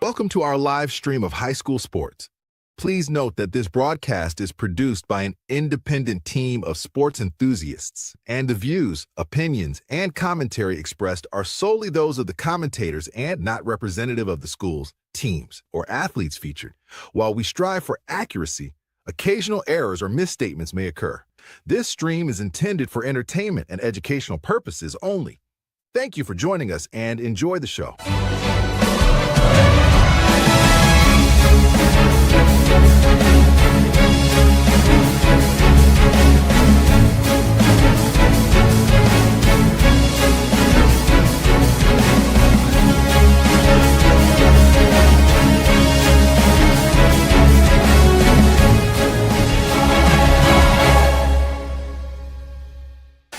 Welcome to our live stream of high school sports. Please note that this broadcast is produced by an independent team of sports enthusiasts, and the views, opinions, and commentary expressed are solely those of the commentators and not representative of the schools, teams, or athletes featured. While we strive for accuracy, occasional errors or misstatements may occur. This stream is intended for entertainment and educational purposes only. Thank you for joining us and enjoy the show.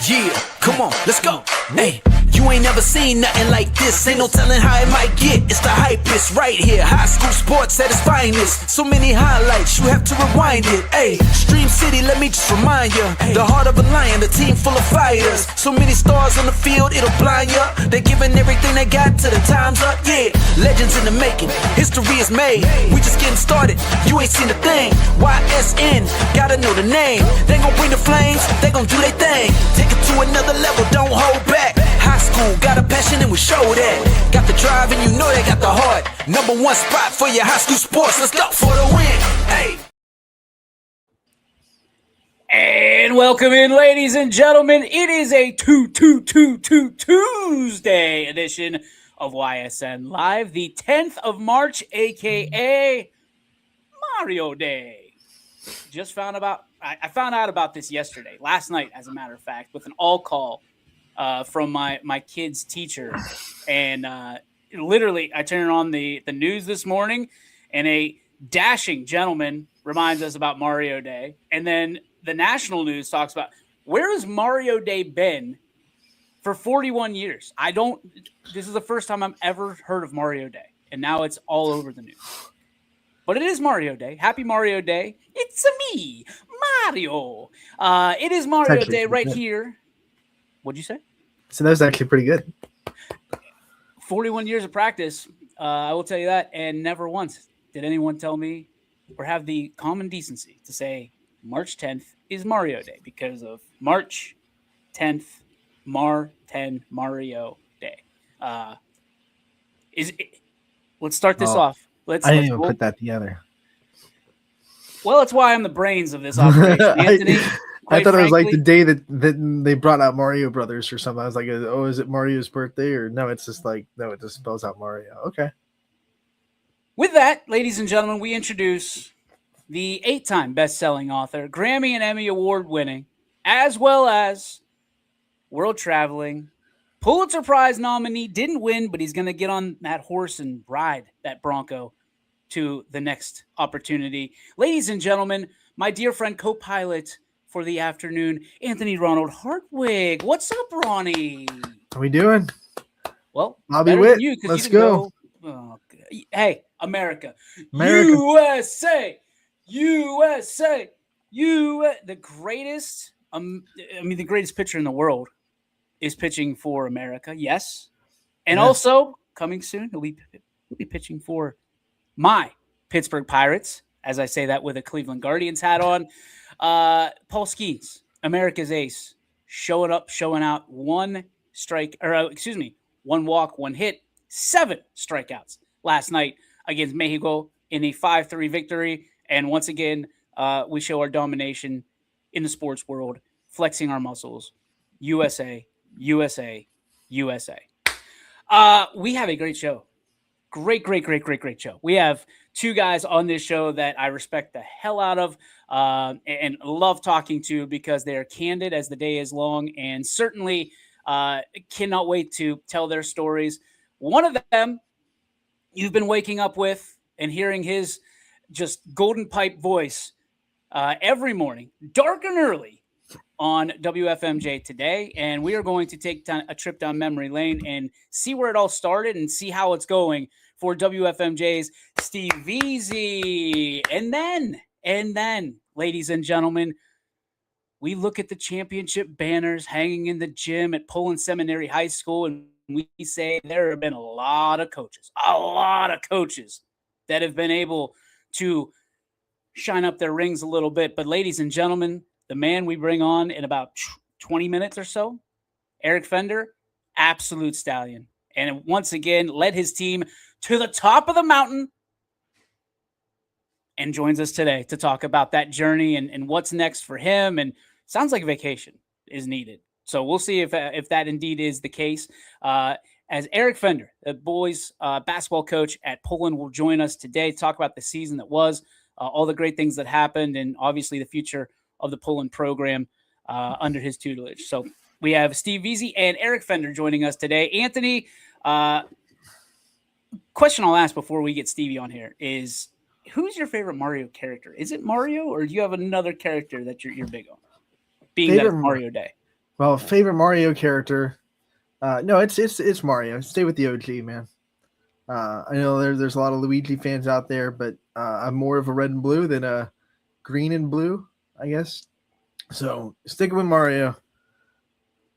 Yeah, come on, let's go. Hey, you ain't never seen nothing like this. Ain't no telling how it might get. It's the hypest right here. High school sports at its finest. So many highlights, you have to rewind it. Hey, Stream City, let me just remind you. The heart of a lion, the team full of fighters. So many stars on the field, it'll blind you. They're giving everything they got till the time's up. Yeah, legends in the making. History is made. We just getting started. You ain't seen a thing. YSN, gotta know the name. They gon' bring the flames, they gon' do their thing. Take it to another level, don't hold back. High school, got a passion and we show that. Got the drive and you know they got the heart. Number one spot for your high school sports. Let's go for the win. Hey. And welcome in, ladies and gentlemen. It is a Tuesday edition of YSN Live, the 10th of March, a.k.a. Mario Day. Just found about, I found out about this yesterday, last night, as a matter of fact, with an all-call from my kid's teacher. And literally, I turned on the news this morning, and a dashing gentleman reminds us about Mario Day. And then the national news talks about, where has Mario Day been for 41 years? This is the first time I've ever heard of Mario Day. And now it's all over the news. But it is Mario Day. Happy Mario Day. It's me, Mario. It is Mario Day right here. What'd you say? So that was actually pretty good. 41 years of practice, I will tell you that, and never once did anyone tell me or have the common decency to say March 10th is Mario Day because of March 10th, Mario Day. Let's start this off. I didn't even put that together. Well, that's why I'm the brains of this operation, Anthony. I thought it was like the day that they brought out Mario Brothers or something. I was like, oh, is it Mario's birthday? Or no, it's just like, no, it just spells out Mario. Okay. With that, ladies and gentlemen, we introduce the 8-time best-selling author, Grammy and Emmy Award-winning, as well as world-traveling, Pulitzer Prize nominee, didn't win, but he's going to get on that horse and ride that Bronco to the next opportunity. Ladies and gentlemen, my dear friend, co-pilot for the afternoon, Anthony Ronald Hartwig. What's up, Ronnie? How we doing? Well, Bobby Witt, let's go. Hey, America. USA, the greatest, the greatest pitcher in the world is pitching for America. Yes. And also coming soon, he'll be pitching for my Pittsburgh Pirates, as I say that with a Cleveland Guardians hat on. Paul Skeens, America's ace, showing up, showing out, one walk, one hit, 7 strikeouts last night against Mexico in a 5-3 victory. And once again, we show our domination in the sports world, flexing our muscles. USA. We have a great show. Great show. We have 2 guys on this show that I respect the hell out of and love talking to because they are candid as the day is long and certainly cannot wait to tell their stories. One of them you've been waking up with and hearing his just golden pipe voice every morning, dark and early, on WFMJ today, and we are going to take a trip down memory lane and see where it all started and see how it's going for WFMJ's Steve Veazey. And then, ladies and gentlemen, we look at the championship banners hanging in the gym at Poland Seminary High School, and we say there have been a lot of coaches that have been able to shine up their rings a little bit. But ladies and gentlemen, the man we bring on in about 20 minutes or so, Eric Fender, absolute stallion. And once again, led his team to the top of the mountain and joins us today to talk about that journey and what's next for him. And sounds like a vacation is needed. So we'll see if that indeed is the case. As Eric Fender, the boys basketball coach at Poland, will join us today to talk about the season that was, all the great things that happened, and obviously the future of the Poland program under his tutelage. So we have Steve Veazey and Eric Fender joining us today. Anthony, question I'll ask before we get Stevie on here is, who's your favorite Mario character? Is it Mario, or do you have another character that you're big on? Being favorite, that Mario Day. Well, favorite Mario character. No, it's Mario. Stay with the OG, man. I know there's a lot of Luigi fans out there, but I'm more of a red and blue than a green and blue, I guess. So stick with Mario.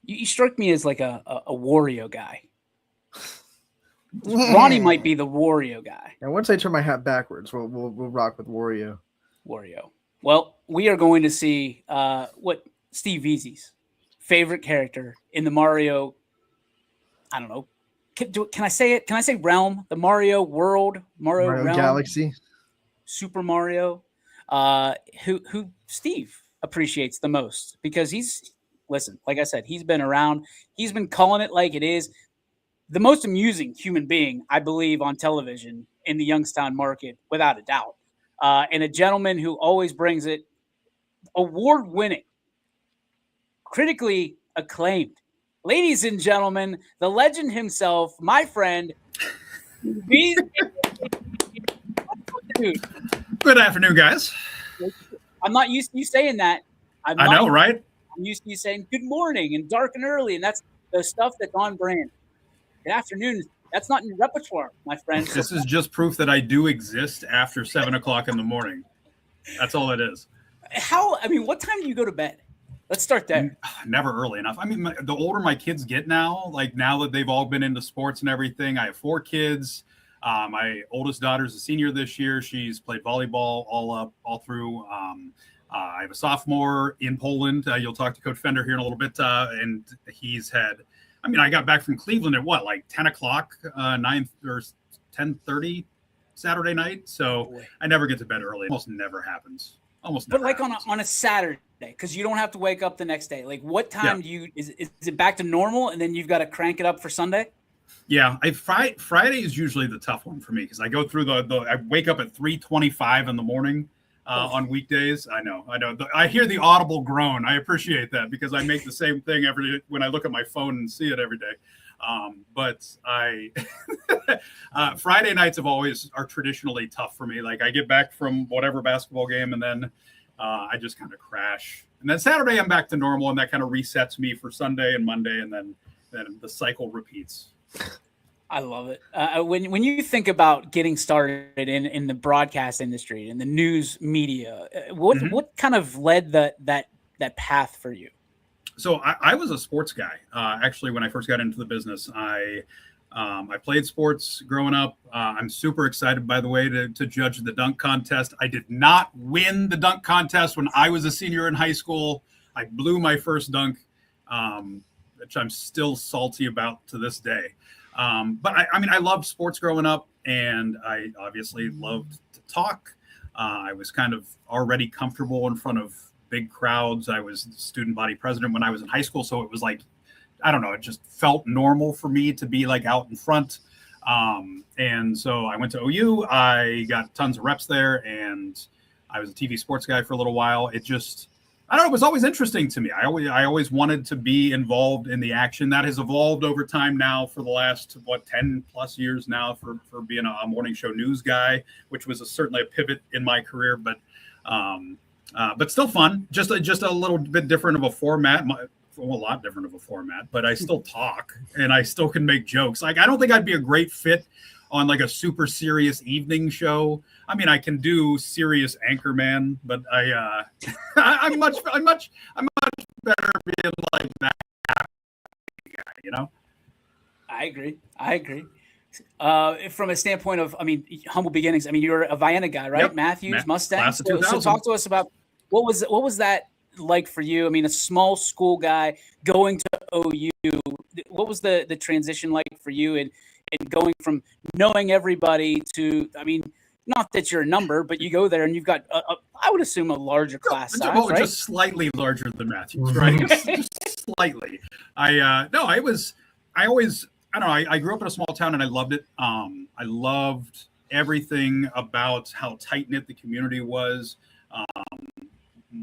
You struck me as like a Wario guy. Ronnie might be the Wario guy. And once I turn my hat backwards, we'll rock with Wario. Well, we are going to see what Steve Veazey's favorite character in the Mario. I don't know. Can I say it? Can I say realm? The Mario world, Mario realm, Galaxy, Super Mario. Who Steve appreciates the most, because like I said, he's been around. He's been calling it like it is. The most amusing human being, I believe, on television in the Youngstown market, without a doubt. And a gentleman who always brings it, award-winning, critically acclaimed. Ladies and gentlemen, the legend himself, my friend. Dude. Good afternoon, guys. I'm not used to you saying that. I know, right? I'm used to you saying good morning and dark and early, and that's the stuff that's on brand. Good afternoon. That's not in your repertoire, my friend. This is just proof that I do exist after 7 o'clock in the morning. That's all it is. What time do you go to bed? Let's start there. Never early enough. I mean, the older my kids get now, like now that they've all been into sports and everything, I have 4 kids. My oldest daughter's a senior this year. She's played volleyball all through. I have a sophomore in Poland. You'll talk to Coach Fender here in a little bit. And he's had, I got back from Cleveland at 10 o'clock, 9 or 10:30 Saturday night. So I never get to bed early. Almost never happens. But like on a Saturday, because you don't have to wake up the next day. Like what time is it back to normal, and then you've got to crank it up for Sunday? Yeah, Friday is usually the tough one for me, because I go through I wake up at 3:25 in the morning on weekdays. I know. I hear the audible groan. I appreciate that, because I make the same thing when I look at my phone and see it every day. But Friday nights are traditionally tough for me. Like I get back from whatever basketball game, and then I just kind of crash. And then Saturday I'm back to normal, and that kind of resets me for Sunday and Monday, and then the cycle repeats. I love it. When you think about getting started in the broadcast industry, in the news media, what kind of led that path for you? So I was a sports guy. Actually, when I first got into the business, I played sports growing up. I'm super excited, by the way, to judge the dunk contest. I did not win the dunk contest when I was a senior in high school. I blew my first dunk, which I'm still salty about to this day. But I loved sports growing up, and I obviously loved to talk. I was kind of already comfortable in front of big crowds. I was student body president when I was in high school. So it was like, I don't know, it just felt normal for me to be like out in front. And so I went to OU, I got tons of reps there, and I was a TV sports guy for a little while. It just, I don't know, it was always interesting to me. I always wanted to be involved in the action. That has evolved over time now for the last, 10 plus years now for being a morning show news guy, which was certainly a pivot in my career, but still fun. Just a little bit different of a format. A lot different of a format, but I still talk and I still can make jokes. Like, I don't think I'd be a great fit on like a super serious evening show. I mean, I can do serious anchorman, but I'm much better being like that guy, you know? I agree. From a standpoint of, I mean, humble beginnings. I mean, you're a Vienna guy, right? Yep. Matthews, Mustang. Class of So 2000. talk to us about what was that like for you? I mean, a small school guy going to OU. What was the transition like for you, and going from knowing everybody to, I mean, not that you're a number, but you go there and you've got, I would assume, a larger class size, right? Just slightly larger than Matthews, right? Just slightly. I grew up in a small town and I loved it. I loved everything about how tight knit the community was.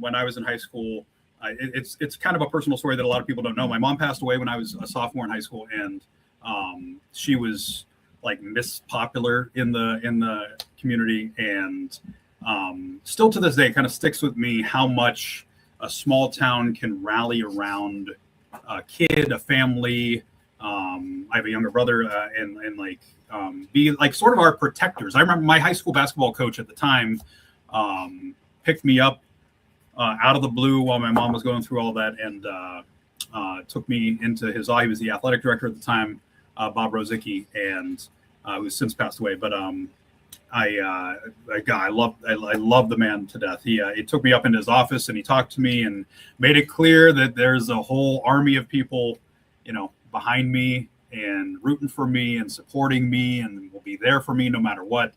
When I was in high school, it's kind of a personal story that a lot of people don't know. My mom passed away when I was a sophomore in high school, and she was like Miss Popular in the community, and still to this day, it kind of sticks with me how much a small town can rally around a kid, a family. I have a younger brother, and be like sort of our protectors. I remember my high school basketball coach at the time picked me up out of the blue while my mom was going through all that, and took me into his he was the athletic director at the time, Bob Rosicki, and who's since passed away. But I love the man to death. He took me up into his office and he talked to me and made it clear that there's a whole army of people, behind me and rooting for me and supporting me and will be there for me no matter what.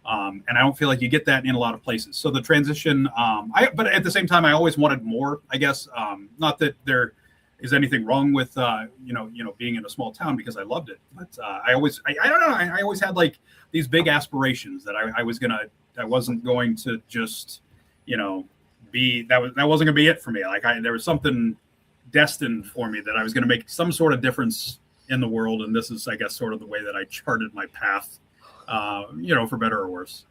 And I don't feel like you get that in a lot of places. So the transition, but at the same time, I always wanted more, I guess. Not that there is anything wrong with, being in a small town, because I loved it. But I don't know. I always had like these big aspirations that I wasn't going to just, that wasn't gonna be it for me. Like there was something destined for me that I was going to make some sort of difference in the world. And this is, I guess, sort of the way that I charted my path, for better or worse.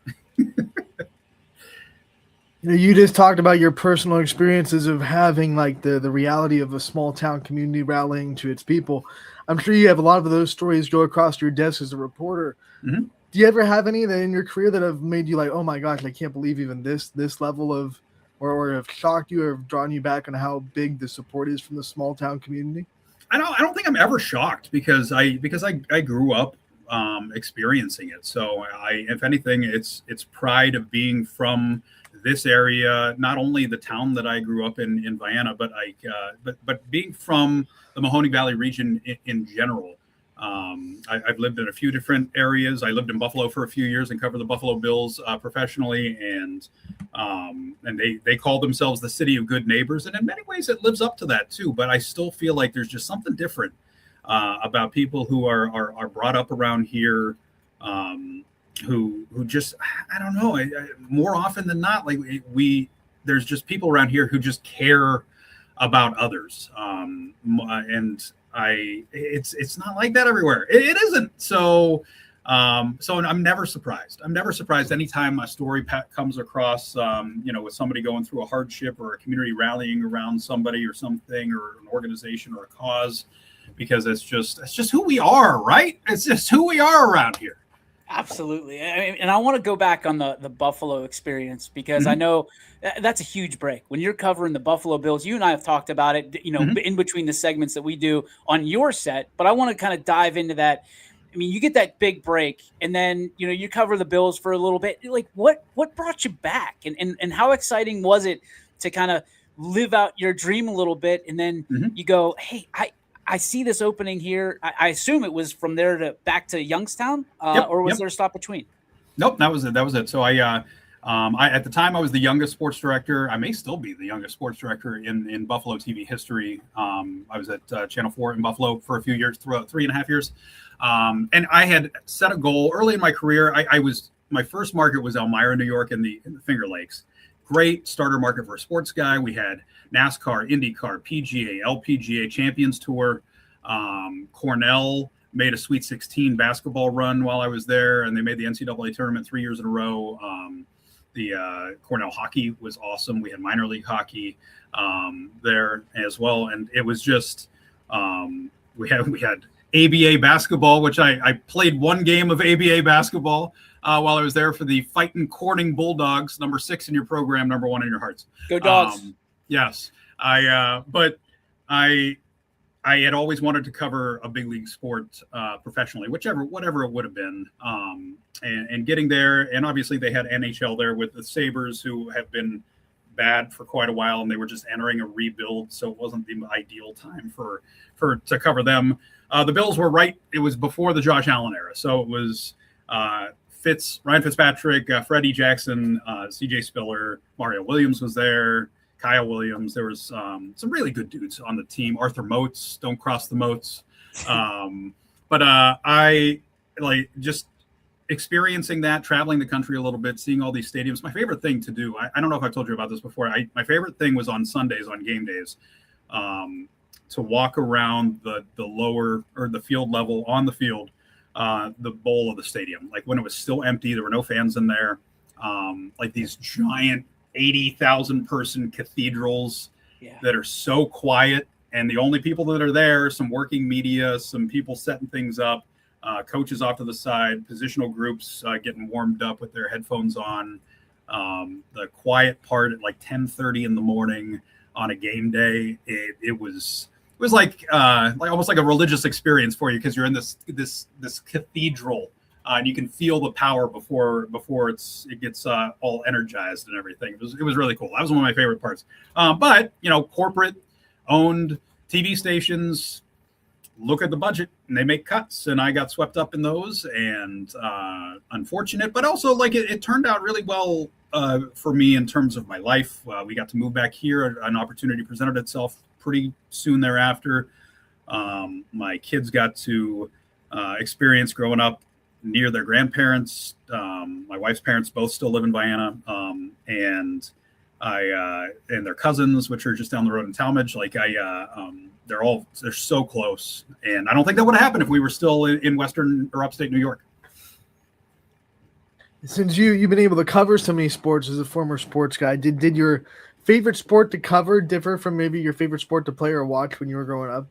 You just talked about your personal experiences of having like the reality of a small town community rallying to its people. I'm sure you have a lot of those stories go across your desk as a reporter. Mm-hmm. Do you ever have any that in your career that have made you like, oh my gosh, I can't believe even this level of, or have shocked you or have drawn you back on how big the support is from the small town community? I don't think I'm ever shocked because I grew up experiencing it. So if anything, it's pride of being from this area, not only the town that I grew up in Vienna, but but being from the Mahoning Valley region in general. I've lived in a few different areas. I lived in Buffalo for a few years and covered the Buffalo Bills professionally, and they call themselves the city of good neighbors, and in many ways it lives up to that too. But I still feel like there's just something different about people who are brought up around here, who just, I don't know, more often than not, like there's just people around here who just care about others, and it's not like that everywhere. It isn't. So I'm never surprised. I'm never surprised anytime a story comes across, with somebody going through a hardship or a community rallying around somebody or something or an organization or a cause, because it's just who we are, right? It's just who we are around here. Absolutely. And I want to go back on the Buffalo experience, because I know that's a huge break. When you're covering the Buffalo Bills, you and I have talked about it, in between the segments that we do on your set, but I want to kind of dive into that. I mean, you get that big break and then, you cover the Bills for a little bit. Like what brought you back, and how exciting was it to kind of live out your dream a little bit? And then you go, hey, I see this opening here. I assume it was from there to back to Youngstown, or was there a stop between? Nope, that was it. So I at the time I was the youngest sports director. I may still be the youngest sports director in Buffalo TV history. I was at Channel 4 in Buffalo for a few years, 3.5 years. And I had set a goal early in my career. My first market was Elmira, New York, in the Finger Lakes. Great starter market for a sports guy. We had NASCAR, IndyCar, PGA, LPGA Champions Tour. Cornell made a Sweet 16 basketball run while I was there, and they made the NCAA tournament 3 years in a row. The Cornell hockey was awesome. We had minor league hockey there as well, and it was just we had ABA basketball, which I played one game of ABA basketball while I was there for the Fightin' Corning Bulldogs, number 6 in your program, number 1 in your hearts. Go Dogs! Yes, I had always wanted to cover a big league sport professionally, whatever it would have been. And getting there, and obviously they had NHL there with the Sabres, who have been bad for quite a while, and they were just entering a rebuild, so it wasn't the ideal time to cover them. The Bills were right; it was before the Josh Allen era, so it was Ryan Fitzpatrick, Freddie Jackson, C.J. Spiller, Mario Williams was there. Kyle Williams. There was some really good dudes on the team. Arthur Moats, don't cross the Moats. But I like just experiencing that, traveling the country a little bit, seeing all these stadiums. My favorite thing to do, I don't know if I've told you about this before. My favorite thing was on Sundays, on game days, to walk around the lower or the field level on the field, the bowl of the stadium. Like when it was still empty, there were no fans in there. Like these giant 80,000 person cathedrals that are so quiet, and the only people that are there, some working media, some people setting things up, coaches off to the side, positional groups getting warmed up with their headphones on, the quiet part at like 10:30 in the morning on a game day. It was like almost like a religious experience for you, because you're in this cathedral. And you can feel the power before it gets all energized and everything. It was really cool. That was one of my favorite parts. But corporate owned TV stations look at the budget and they make cuts, and I got swept up in those, and unfortunate, but also like it turned out really well for me in terms of my life. We got to move back here. An opportunity presented itself pretty soon thereafter. My kids got to experience growing up near their grandparents. My wife's parents both still live in Vienna, and their cousins, which are just down the road in Talmadge. They're so close, and I don't think that would have happened if we were still in Western or upstate New York. Since you've been able to cover so many sports as a former sports guy, did your favorite sport to cover differ from maybe your favorite sport to play or watch when you were growing up?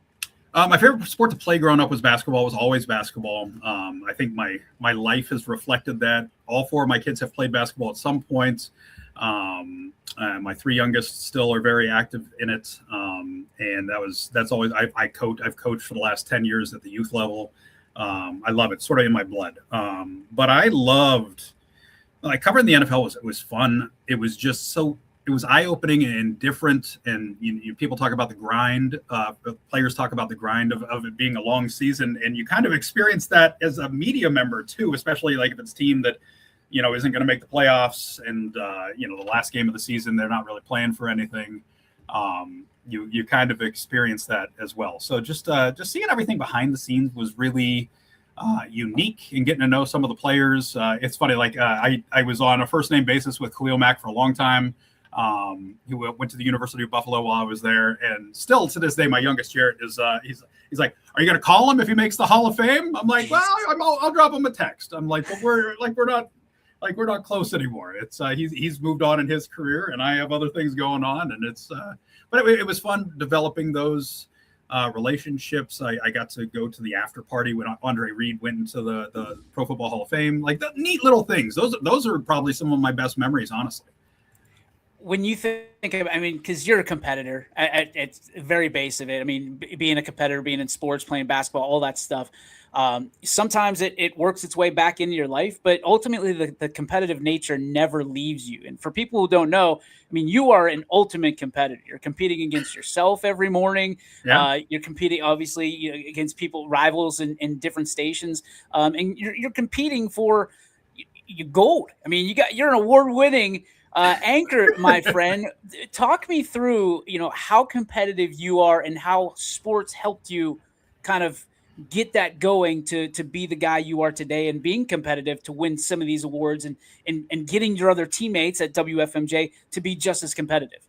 My favorite sport to play growing up was basketball. It was always basketball. I think my life has reflected that. All four of my kids have played basketball at some point. My three youngest still are very active in it. And that's always, I've coached for the last 10 years at the youth level. I love it, sort of in my blood. But I loved, covering the NFL was fun. It was just it was eye-opening and different, and people talk about the grind. Players talk about the grind of it being a long season, and you kind of experience that as a media member too, especially like if it's a team that isn't going to make the playoffs, and the last game of the season they're not really playing for anything. You kind of experience that as well. So just seeing everything behind the scenes was really unique, and getting to know some of the players. It's funny, I was on a first name basis with Khalil Mack for a long time. He went to the University of Buffalo while I was there, and still to this day, my youngest Jarrett is he's like, "Are you going to call him if he makes the Hall of Fame?" I'm like, "Well, I'll drop him a text." I'm like, "But we're not close anymore." It's he's moved on in his career, and I have other things going on, and it's but it was fun developing those relationships. I got to go to the after party when Andre Reed went into the Pro Football Hall of Fame. Like the neat little things. Those are probably some of my best memories, honestly. When you think of, because you're a competitor at very base of it. Being a competitor, being in sports, playing basketball, all that stuff. Sometimes it works its way back into your life, but ultimately the competitive nature never leaves you. And for people who don't know, you are an ultimate competitor. You're competing against yourself every morning. Yeah. You're competing, obviously, against rivals in different stations. And you're competing for your gold. You're an award-winning anchor, my friend. Talk me through, how competitive you are and how sports helped you kind of get that going to be the guy you are today, and being competitive to win some of these awards, and getting your other teammates at WFMJ to be just as competitive.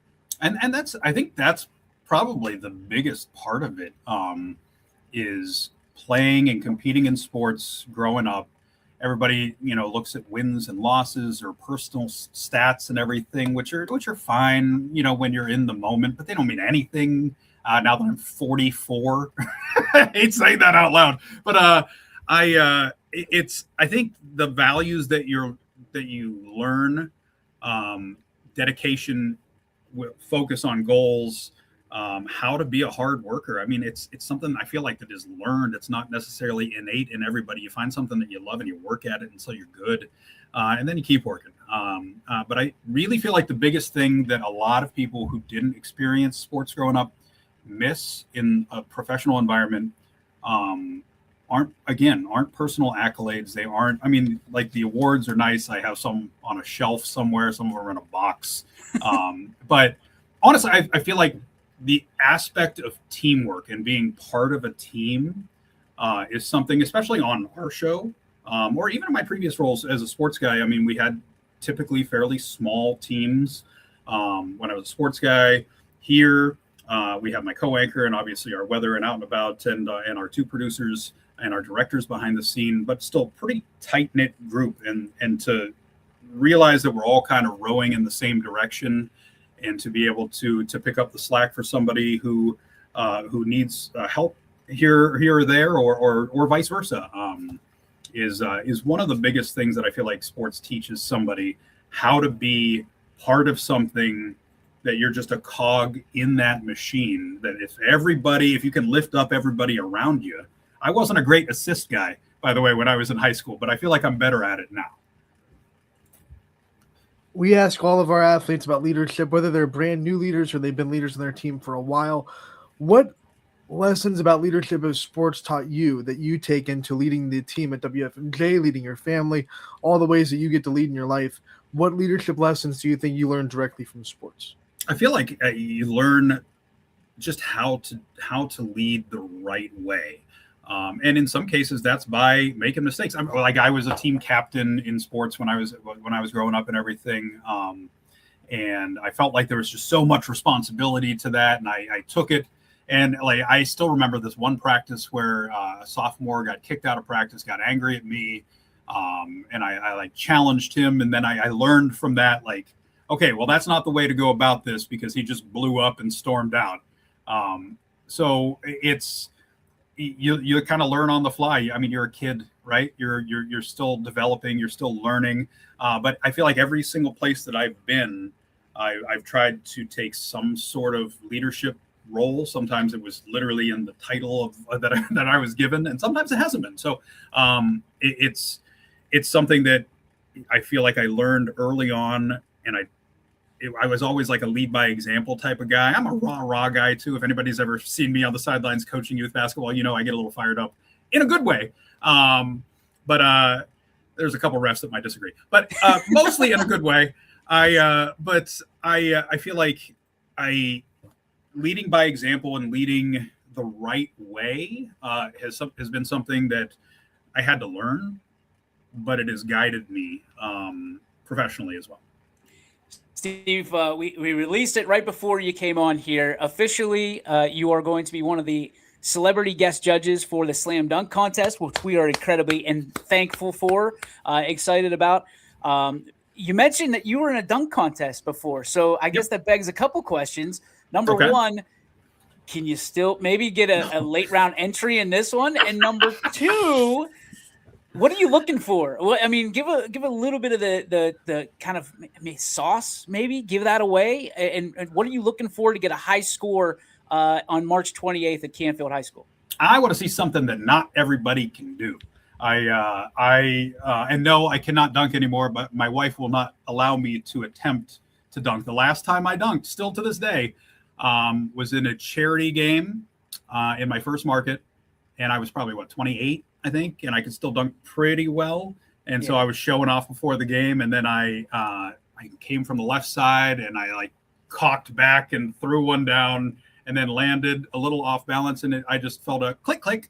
And I think that's probably the biggest part of it, is playing and competing in sports growing up. Everybody, looks at wins and losses or personal stats and everything, which are fine, when you're in the moment, but they don't mean anything. Now that I'm 44, I hate saying that out loud, but I think the values that you learn, dedication, focus on goals, how to be a hard worker. I mean, it's something I feel like that is learned. It's not necessarily innate in everybody. You find something that you love and you work at it until you're good, and then you keep working. But I really feel like the biggest thing that a lot of people who didn't experience sports growing up miss in a professional environment aren't personal accolades. They aren't, I mean, like the awards are nice. I have some on a shelf somewhere, some of them are in a box. But honestly, I feel like the aspect of teamwork and being part of a team is something, especially on our show, or even in my previous roles as a sports guy. I mean, we had typically fairly small teams. When I was a sports guy here, we have my co-anchor and obviously our weather and out and about and our two producers and our directors behind the scene, but still pretty tight-knit group. And to realize that we're all kind of rowing in the same direction, and to be able to pick up the slack for somebody who needs help here or there, or vice versa, is one of the biggest things that I feel like sports teaches somebody, how to be part of something, that you're just a cog in that machine, that if you can lift up everybody around you. I wasn't a great assist guy, by the way, when I was in high school, but I feel like I'm better at it now. We ask all of our athletes about leadership, whether they're brand new leaders or they've been leaders in their team for a while. What lessons about leadership of sports taught you that you take into leading the team at WFMJ, leading your family, all the ways that you get to lead in your life? What leadership lessons do you think you learned directly from sports? I feel like you learn just how to lead the right way. And in some cases, that's by making mistakes. I was a team captain in sports when I was growing up and everything. And I felt like there was just so much responsibility to that. And I took it. And like, I still remember this one practice where a sophomore got kicked out of practice, got angry at me. And I like challenged him. And then I learned from that, like, okay, well, that's not the way to go about this, because he just blew up and stormed out. So you kind of learn on the fly. I mean, you're a kid, right? You're still developing, you're still learning. But I feel like every single place that I've been, I've tried to take some sort of leadership role. Sometimes it was literally in the title of that I was given, and sometimes it hasn't been. So it's something that I feel like I learned early on, and I was always like a lead by example type of guy. I'm a rah guy too. If anybody's ever seen me on the sidelines coaching youth basketball, you know I get a little fired up in a good way. But there's a couple refs that might disagree, but mostly in a good way. I feel like leading by example and leading the right way has been something that I had to learn, but it has guided me professionally as well. Steve, we released it right before you came on here. Officially, you are going to be one of the celebrity guest judges for the Slam Dunk Contest, which we are incredibly and thankful for, excited about. You mentioned that you were in a dunk contest before, so I guess that begs a couple questions. Number one, can you still maybe get a late round entry in this one? And number two, what are you looking for? Well, I mean, give a little bit of the kind of sauce, maybe give that away. And what are you looking for to get a high score on March 28th at Canfield High School? I want to see something that not everybody can do. And no, I cannot dunk anymore, but my wife will not allow me to attempt to dunk. The last time I dunked, still to this day, was in a charity game in my first market. And I was probably 28, I think, and I could still dunk pretty well. And so I was showing off before the game, and then I came from the left side, and I like cocked back and threw one down, and then landed a little off balance, and I just felt a click,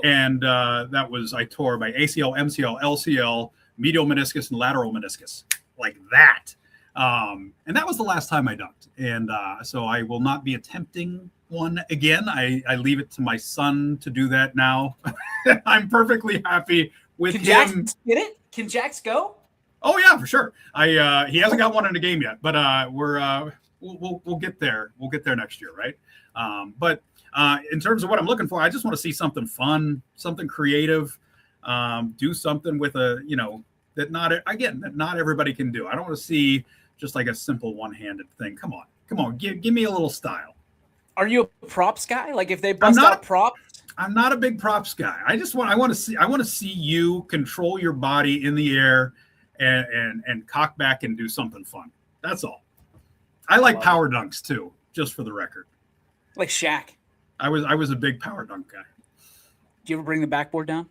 and that was, I tore my ACL, MCL, LCL, medial meniscus, and lateral meniscus, like that. And that was the last time I dunked, and so I will not be attempting one again. I leave it to my son to do that now. I'm perfectly happy with him. Jax get it? Can Jax go? Oh yeah, for sure. He hasn't got one in a game yet, but we'll get there. We'll get there next year, right? But in terms of what I'm looking for, I just want to see something fun, something creative, do something with that not everybody can do. I don't want to see just like a simple one-handed thing. Come on, give me a little style. Are you a props guy? Like if they bust out props? I'm not a big props guy. I want to see you control your body in the air and cock back and do something fun. That's all. I like power dunks too, just for the record. Like Shaq. I was a big power dunk guy. Do you ever bring the backboard down?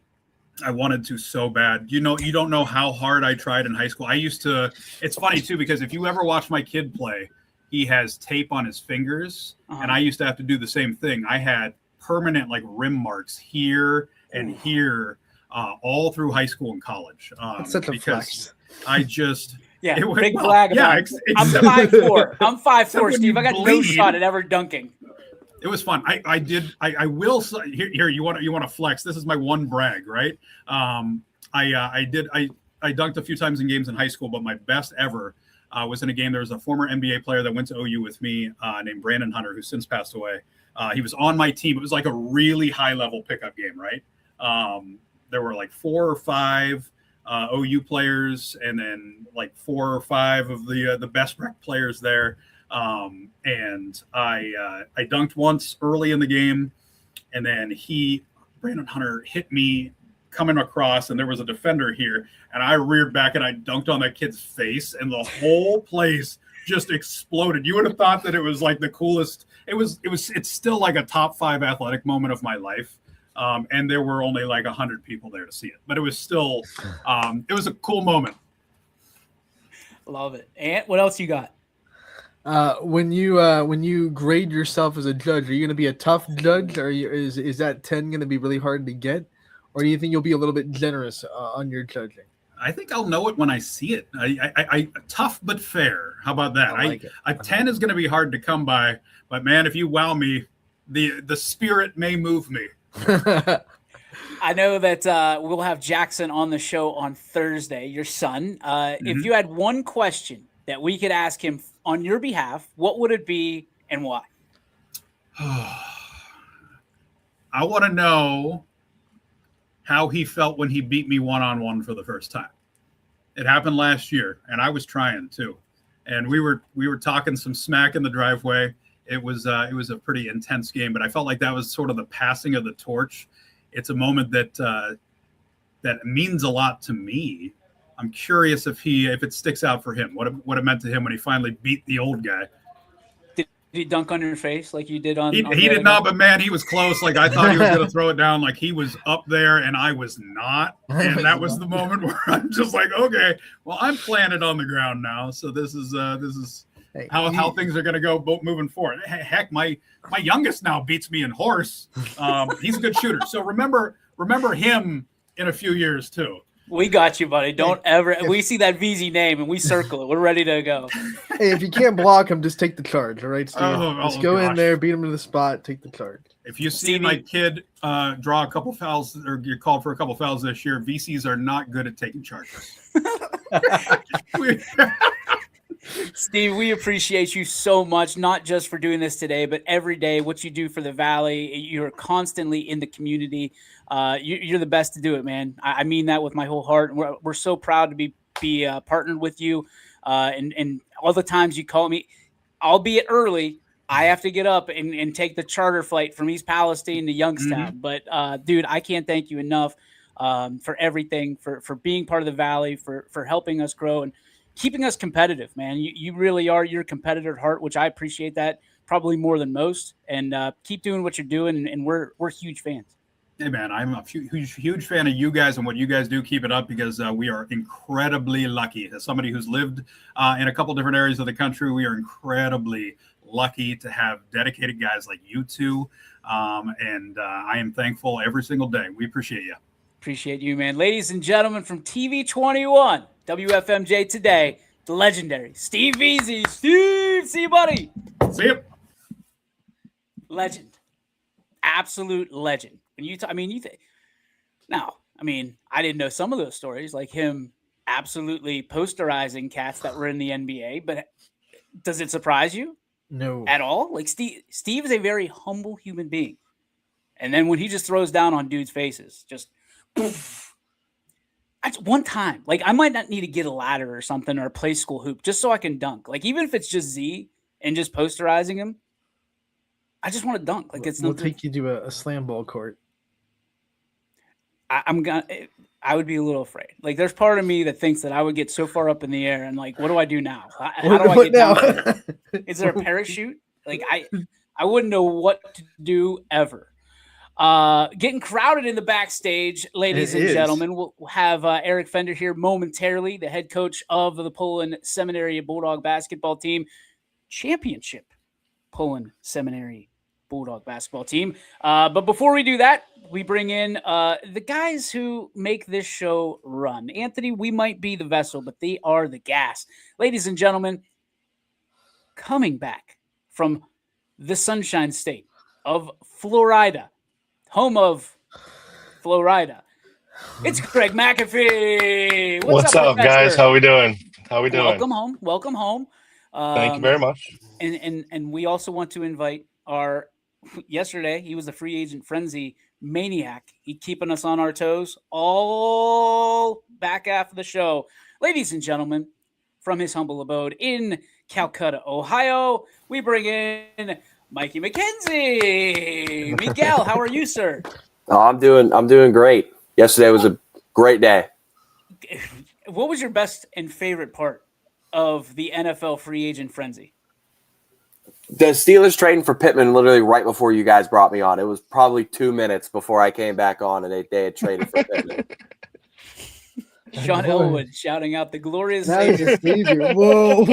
I wanted to so bad. You don't know how hard I tried in high school. I used to. It's funny too, because if you ever watch my kid play, he has tape on his fingers, and I used to have to do the same thing. I had permanent like rim marks here and here all through high school and college. That's such a flex. I just big flag. Yeah, I'm 5'4". I'm 5'4", Steve. I got no shot at ever dunking. It was fun. I will here. You want to flex? This is my one brag, right? I dunked a few times in games in high school, but my best ever was in a game. There was a former NBA player that went to OU with me named Brandon Hunter, who since passed away. He was on my team. It was like a really high level pickup game, right? There were like 4 or 5 OU players, and then like 4 or 5 of the best rec players there. And I dunked once early in the game, and then Brandon Hunter hit me coming across, and there was a defender here, and I reared back and I dunked on that kid's face, and the whole place just exploded. You would have thought that it was like the coolest. It's still like a top 5 athletic moment of my life. And there were only like 100 people there to see it, but it was still, it was a cool moment. Love it. And what else you got? When you grade yourself as a judge, are you going to be a tough judge, or is that 10 going to be really hard to get, or do you think you'll be a little bit generous on your judging? I think I'll know it when I see it. I tough but fair. How about that? A 10 is going to be hard to come by, but man, if you wow me, the spirit may move me. I know that we'll have Jackson on the show on Thursday, your son. If you had one question that we could ask him on your behalf, what would it be and why? I want to know how he felt when he beat me one-on-one for the first time. It happened last year, and I was trying too. And we were talking some smack in the driveway. It was a pretty intense game, but I felt like that was sort of the passing of the torch. It's a moment that means a lot to me. I'm curious if it sticks out for him, what it meant to him when he finally beat the old guy. Did he dunk on your face like you did on? He did not, but man, he was close. Like I thought he was going to throw it down. Like he was up there, and I was not. And that was the moment where I'm just like, okay, well, I'm planted on the ground now. So this is how things are going to go moving forward. Heck, my youngest now beats me in horse. He's a good shooter. So remember him in a few years too. We got you, buddy. Don't ever. We see that VZ name and we circle it. We're ready to go. Hey, if you can't block him, just take the charge. All right, Steve. Just go in there, beat him to the spot, take the charge. If you see my kid draw a couple fouls or get called for a couple fouls this year, VCs are not good at taking charges. Steve, we appreciate you so much, not just for doing this today, but every day, what you do for the Valley. You're constantly in the community. You're the best to do it, man. I mean that with my whole heart. We're so proud to be partnered with you. And all the times you call me, albeit early, I have to get up and take the charter flight from East Palestine to Youngstown. Mm-hmm. But, dude, I can't thank you enough for everything, for being part of the Valley, for helping us grow and keeping us competitive, man. You really are. You're a competitor at heart, which I appreciate that probably more than most. And keep doing what you're doing, and we're huge fans. Hey, man, I'm a huge fan of you guys and what you guys do. Keep it up, because we are incredibly lucky. As somebody who's lived in a couple different areas of the country, we are incredibly lucky to have dedicated guys like you two. And I am thankful every single day. We appreciate you. Appreciate you, man. Ladies and gentlemen, from TV 21, WFMJ today, the legendary Steve VZ. Steve, see you, buddy. See you. Legend. Absolute legend. When you I didn't know some of those stories, like him absolutely posterizing cats that were in the NBA, but does it surprise you? No. At all? Like Steve is a very humble human being. And then when he just throws down on dudes' faces, just poof. That's one time. Like, I might not need to get a ladder or something or a play school hoop just so I can dunk. Like, even if it's just Z and just posterizing him, I just want to dunk. Like We'll take you to a slam ball court. I would be a little afraid. Like, there's part of me that thinks that I would get so far up in the air and like, what do I do now? How do I What get down now? there? Is there a parachute? Like, I wouldn't know what to do ever. Getting crowded in the backstage, ladies and gentlemen. We'll have Eric Fender here momentarily, the head coach of the Pullen Seminary Bulldog basketball team, championship Pullen Seminary Bulldog basketball team. But before we do that, we bring in the guys who make this show run. Anthony, we might be the vessel, but they are the gas. Ladies and gentlemen, coming back from the Sunshine State of Florida, home of Florida, it's Greg McAfee. What's up, guys? How we doing? Welcome home. Welcome home. Thank you very much. And we also want to invite yesterday, he was a free agent frenzy maniac. He keeping us on our toes all back after the show. Ladies and gentlemen, from his humble abode in Calcutta, Ohio, we bring in Mikey McKenzie. Miguel, how are you, sir? Oh, I'm doing great. Yesterday was a great day. What was your best and favorite part of the NFL free agent frenzy? The Steelers trading for Pittman literally right before you guys brought me on. It was probably 2 minutes before I came back on, and they had traded for Pittman. Sean Elwood shouting out the glorious Savior. Savior. Whoa.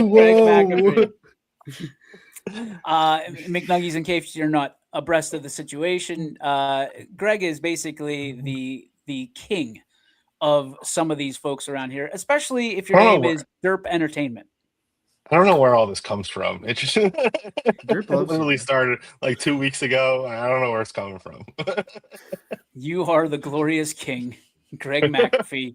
McNuggies, in case you're not abreast of the situation, Greg is basically the king of some of these folks around here, especially if your name is Derp Entertainment. I don't know where all this comes from. It just literally started like 2 weeks ago. I don't know where it's coming from. You are the glorious king, Greg McAfee.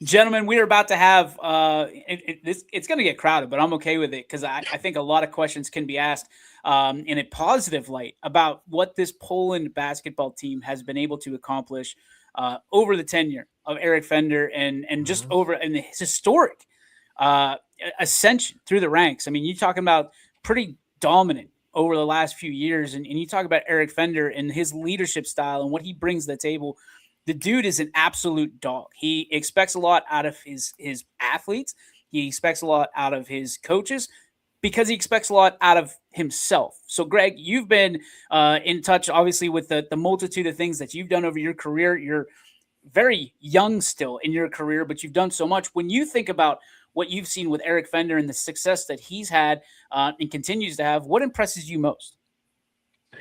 Gentlemen, we are about to have it's going to get crowded, but I'm okay with it because I think a lot of questions can be asked in a positive light about what this Poland basketball team has been able to accomplish over the tenure of Eric Fender and just over and his historic ascension through the ranks. I mean, you're talking about pretty dominant over the last few years, and you talk about Eric Fender and his leadership style and what he brings to the table. The dude is an absolute dog. He expects a lot out of his athletes. He expects a lot out of his coaches because he expects a lot out of himself. So, Greg, you've been in touch, obviously, with the multitude of things that you've done over your career. You're very young still in your career, but you've done so much. When you think about what you've seen with Eric Fender and the success that he's had and continues to have, what impresses you most?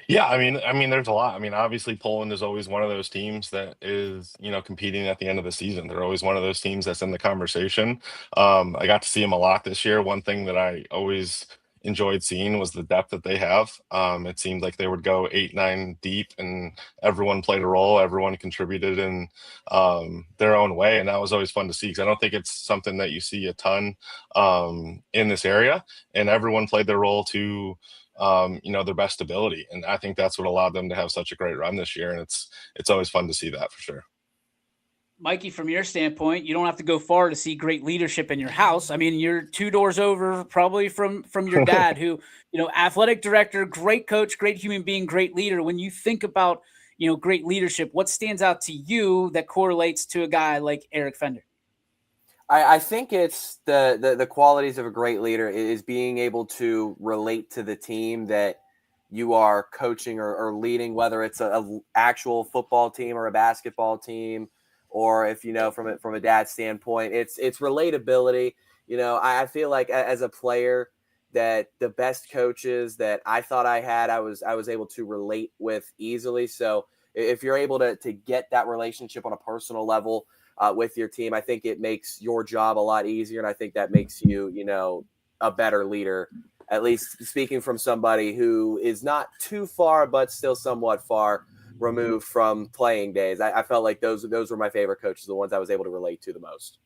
Yeah, I mean, there's a lot. I mean, obviously, Poland is always one of those teams that is, competing at the end of the season. They're always one of those teams that's in the conversation. I got to see them a lot this year. One thing that I always enjoyed seeing was the depth that they have. It seemed like they would go 8-9 deep, and everyone played a role. Everyone contributed in their own way, and that was always fun to see because I don't think it's something that you see a ton in this area. And everyone played their role to their best ability, and I think that's what allowed them to have such a great run this year. And it's always fun to see that for sure. Mikey, from your standpoint, you don't have to go far to see great leadership in your house. I mean, you're 2 doors over probably from your dad, who, athletic director, great coach, great human being, great leader. When you think about, great leadership, what stands out to you that correlates to a guy like Eric Fender? I think it's the qualities of a great leader is being able to relate to the team that you are coaching or leading, whether it's a actual football team or a basketball team, or if from a dad's standpoint, it's relatability. I feel like as a player that the best coaches that I thought I had, I was able to relate with easily. So if you're able to get that relationship on a personal level with your team, I think it makes your job a lot easier. And I think that makes you, a better leader, at least speaking from somebody who is not too far, but still somewhat far removed from playing days. I felt like those were my favorite coaches, the ones I was able to relate to the most.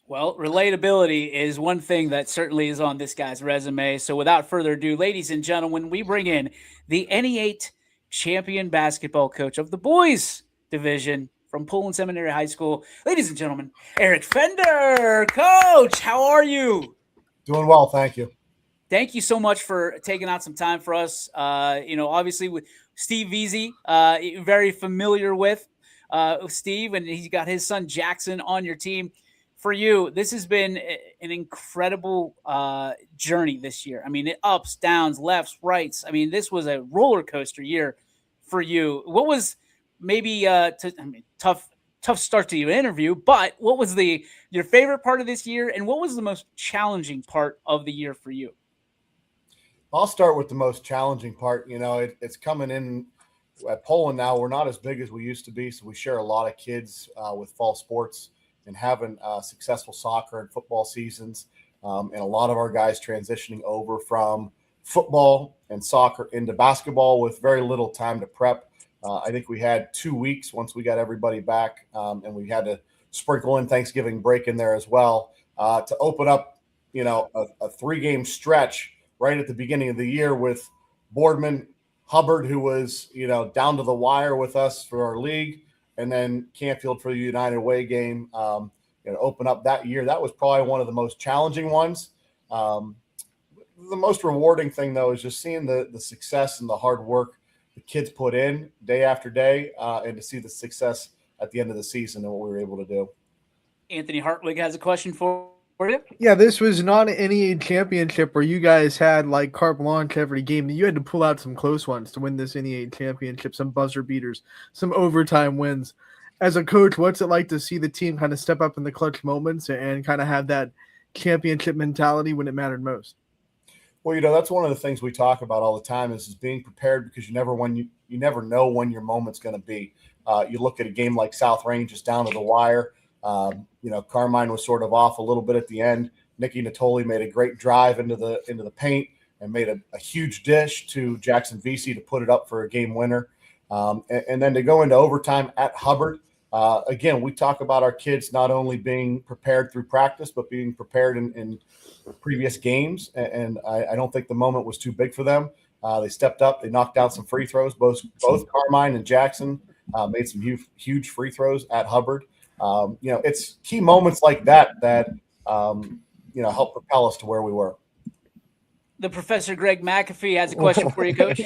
Well, relatability is one thing that certainly is on this guy's resume. So without further ado, ladies and gentlemen, we bring in the NE8 champion basketball coach of the boys division from Poland Seminary High School. Ladies and gentlemen, Eric Fender. Coach, how are you? Doing well, thank you. thank you so much for taking out some time for us. Obviously with Steve Veazey, very familiar with Steve, and he's got his son Jackson on your team. For you, this has been an incredible journey this year. I mean, ups, downs, lefts, rights. I mean, this was a roller coaster year for you. What was maybe tough start to your interview, but what was your favorite part of this year, and what was the most challenging part of the year for you? I'll start with the most challenging part. It's coming in at Poland now. We're not as big as we used to be, so we share a lot of kids with fall sports and having successful soccer and football seasons, and a lot of our guys transitioning over from football and soccer into basketball with very little time to prep. I think we had 2 weeks once we got everybody back, and we had to sprinkle in Thanksgiving break in there as well to open up, a 3-game stretch right at the beginning of the year with Boardman, Hubbard, who was, down to the wire with us for our league, and then Canfield for the United Way game, open up that year. That was probably one of the most challenging ones. The most rewarding thing, though, is just seeing the success and the hard work the kids put in day after day, and to see the success at the end of the season and what we were able to do. Anthony Hartwig has a question for you. Yeah, this was not an NEA championship where you guys had like carte blanche every game. You had to pull out some close ones to win this NEA championship, some buzzer beaters, some overtime wins. As a coach, what's it like to see the team kind of step up in the clutch moments and kind of have that championship mentality when it mattered most? Well, that's one of the things we talk about all the time is being prepared, because you never know when your moment's going to be. You look at a game like South Range, just down to the wire. Carmine was sort of off a little bit at the end. Nicky Natoli made a great drive into the paint and made a huge dish to Jackson Veazey to put it up for a game winner. And then to go into overtime at Hubbard. Again, we talk about our kids not only being prepared through practice, but being prepared in previous games. And I don't think the moment was too big for them. They stepped up. They knocked down some free throws. Both Carmine and Jackson made some huge free throws at Hubbard. It's key moments like that help propel us to where we were. The Professor Greg McAfee has a question for you, Coach.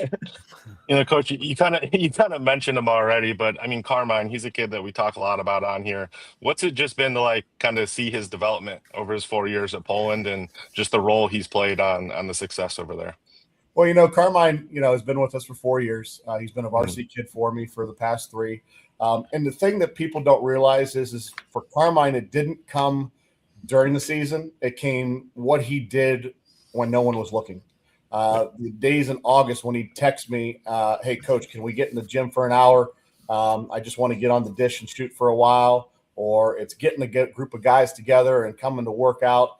Coach, you kind of mentioned him already, but I mean, Carmine, he's a kid that we talk a lot about on here. What's it just been to kind of see his development over his 4 years at Poland and just the role he's played on the success over there? Well, Carmine, has been with us for 4 years. He's been a varsity kid for me for the past 3. And the thing that people don't realize is for Carmine, it didn't come during the season. It came what he did when no one was looking. The days in August when he'd text me, hey, Coach, can we get in the gym for an hour? I just want to get on the dish and shoot for a while. Or it's getting a group of guys together and coming to work out.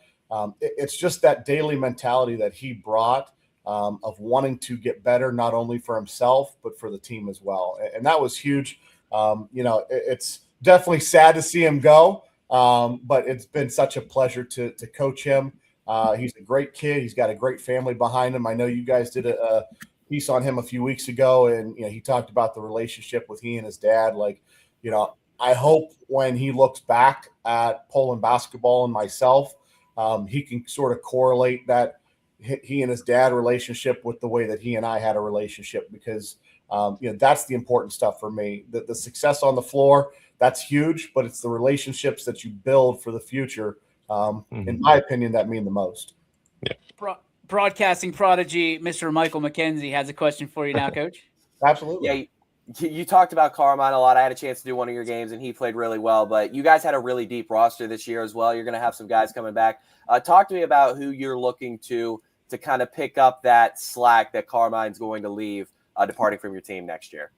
It's just that daily mentality that he brought of wanting to get better, not only for himself, but for the team as well. And that was huge. It's definitely sad to see him go, but it's been such a pleasure to coach him. He's a great kid. He's got a great family behind him. I know you guys did a piece on him a few weeks ago, and he talked about the relationship with he and his dad. I hope when he looks back at Poland basketball and myself, he can sort of correlate that he and his dad relationship with the way that he and I had a relationship, because that's the important stuff for me. The success on the floor, that's huge, but it's the relationships that you build for the future, in my opinion, that mean the most. Yeah. Broadcasting prodigy, Mr. Michael McKenzie has a question for you now, Coach. Absolutely. Yeah, you talked about Carmine a lot. I had a chance to do one of your games, and he played really well. But you guys had a really deep roster this year as well. You're going to have some guys coming back. Talk to me about who you're looking to kind of pick up that slack that Carmine's going to leave departing from your team next year.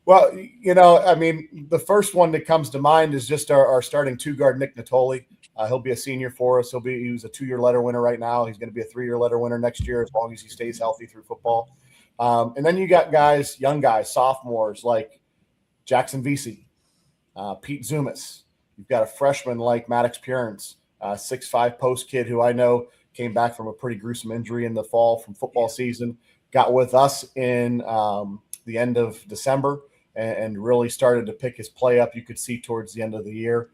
Well, the first one that comes to mind is just our starting 2-guard, Nick Natoli. He'll be a senior for us. He was a 2-year letter winner right now. He's going to be a 3-year letter winner next year as long as he stays healthy through football. And then you got young guys, sophomores like Jackson Veazey, Pete Zumas. You've got a freshman like Maddox Purins, 6'5" post kid who I know came back from a pretty gruesome injury in the fall from football season, got with us in the end of December and really started to pick his play up. You could see towards the end of the year.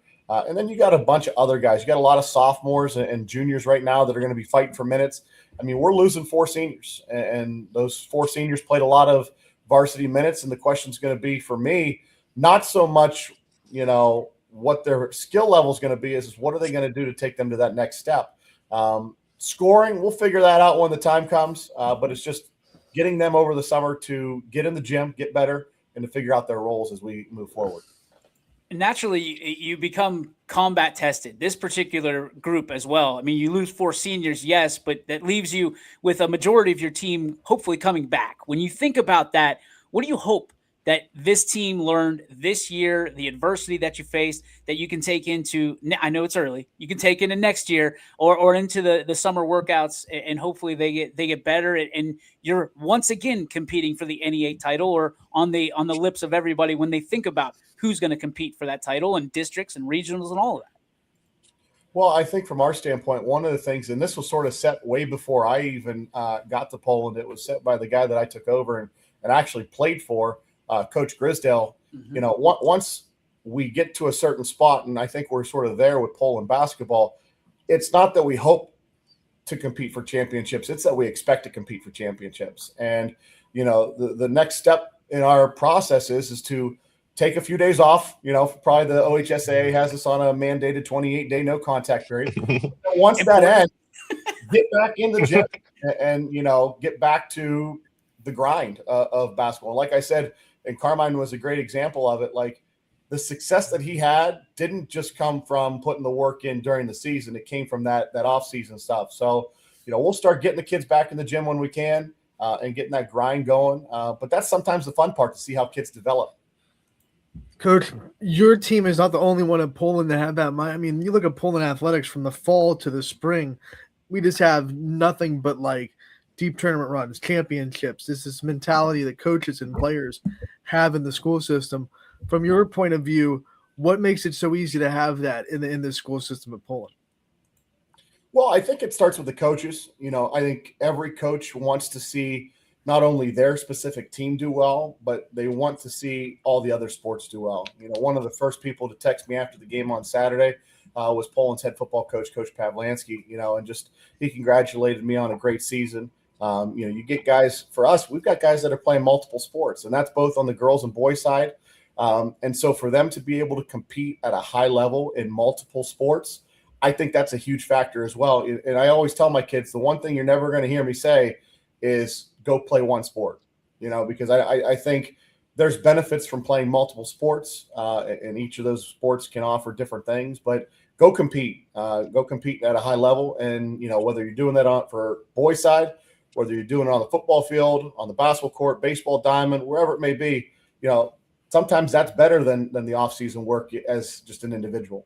And then you got a bunch of other guys. You got a lot of sophomores and juniors right now that are going to be fighting for minutes. I mean, we're losing 4 seniors, and those 4 seniors played a lot of varsity minutes. And the question's going to be for me, not so much, what their skill level is going to be, is what are they going to do to take them to that next step? Scoring, we'll figure that out when the time comes. But it's just getting them over the summer to get in the gym, get better, and to figure out their roles as we move forward. Naturally, you become combat tested, this particular group as well. I mean, you lose 4 seniors, yes, but that leaves you with a majority of your team hopefully coming back. When you think about that, what do you hope that this team learned this year, the adversity that you faced, that you can take into, I know it's early, you can take into next year or into the summer workouts, and hopefully they get better, and you're once again competing for the NE8 title, or on the lips of everybody when they think about who's going to compete for that title, and districts and regionals and all of that. Well, I think from our standpoint, one of the things, and this was sort of set way before I even got to Poland, it was set by the guy that I took over and actually played for, Coach Grisdale. Mm-hmm. Once we get to a certain spot, and I think we're sort of there with Poland basketball, it's not that we hope to compete for championships, it's that we expect to compete for championships. And, the next step in our process is to take a few days off. Probably the OHSAA has us on a mandated 28-day no contact period. Once that ends, get back in the gym and get back to the grind of basketball. Like I said, and Carmine was a great example of it. Like, the success that he had didn't just come from putting the work in during the season. It came from that off-season stuff. So, we'll start getting the kids back in the gym when we can and getting that grind going. But that's sometimes the fun part, to see how kids develop. Coach, your team is not the only one in Poland that have that. I mean, you look at Poland athletics from the fall to the spring, we just have nothing but deep tournament runs, championships. This mentality that coaches and players have in the school system. From your point of view, what makes it so easy to have that in the school system of Poland? Well, I think it starts with the coaches. I think every coach wants to see not only their specific team do well, but they want to see all the other sports do well. One of the first people to text me after the game on Saturday was Poland's head football coach, Coach Pawlansky, and just he congratulated me on a great season. You get guys, for us, we've got guys that are playing multiple sports, and that's both on the girls and boys side. And so for them to be able to compete at a high level in multiple sports, I think that's a huge factor as well. And I always tell my kids, the one thing you're never going to hear me say is go play one sport, because I think there's benefits from playing multiple sports, and each of those sports can offer different things, but go compete at a high level. And, whether you're doing that for boys side, whether you're doing it on the football field, on the basketball court, baseball diamond, wherever it may be, sometimes that's better than the off-season work as just an individual.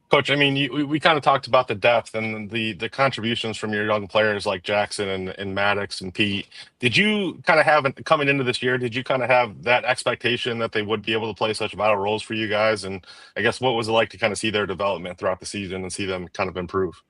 Coach, I mean, we kind of talked about the depth and the contributions from your young players like Jackson and Maddox and Pete. Did you kind of have, coming into this year, did you kind of have that expectation that they would be able to play such vital roles for you guys? And I guess what was it like to kind of see their development throughout the season and see them kind of improve?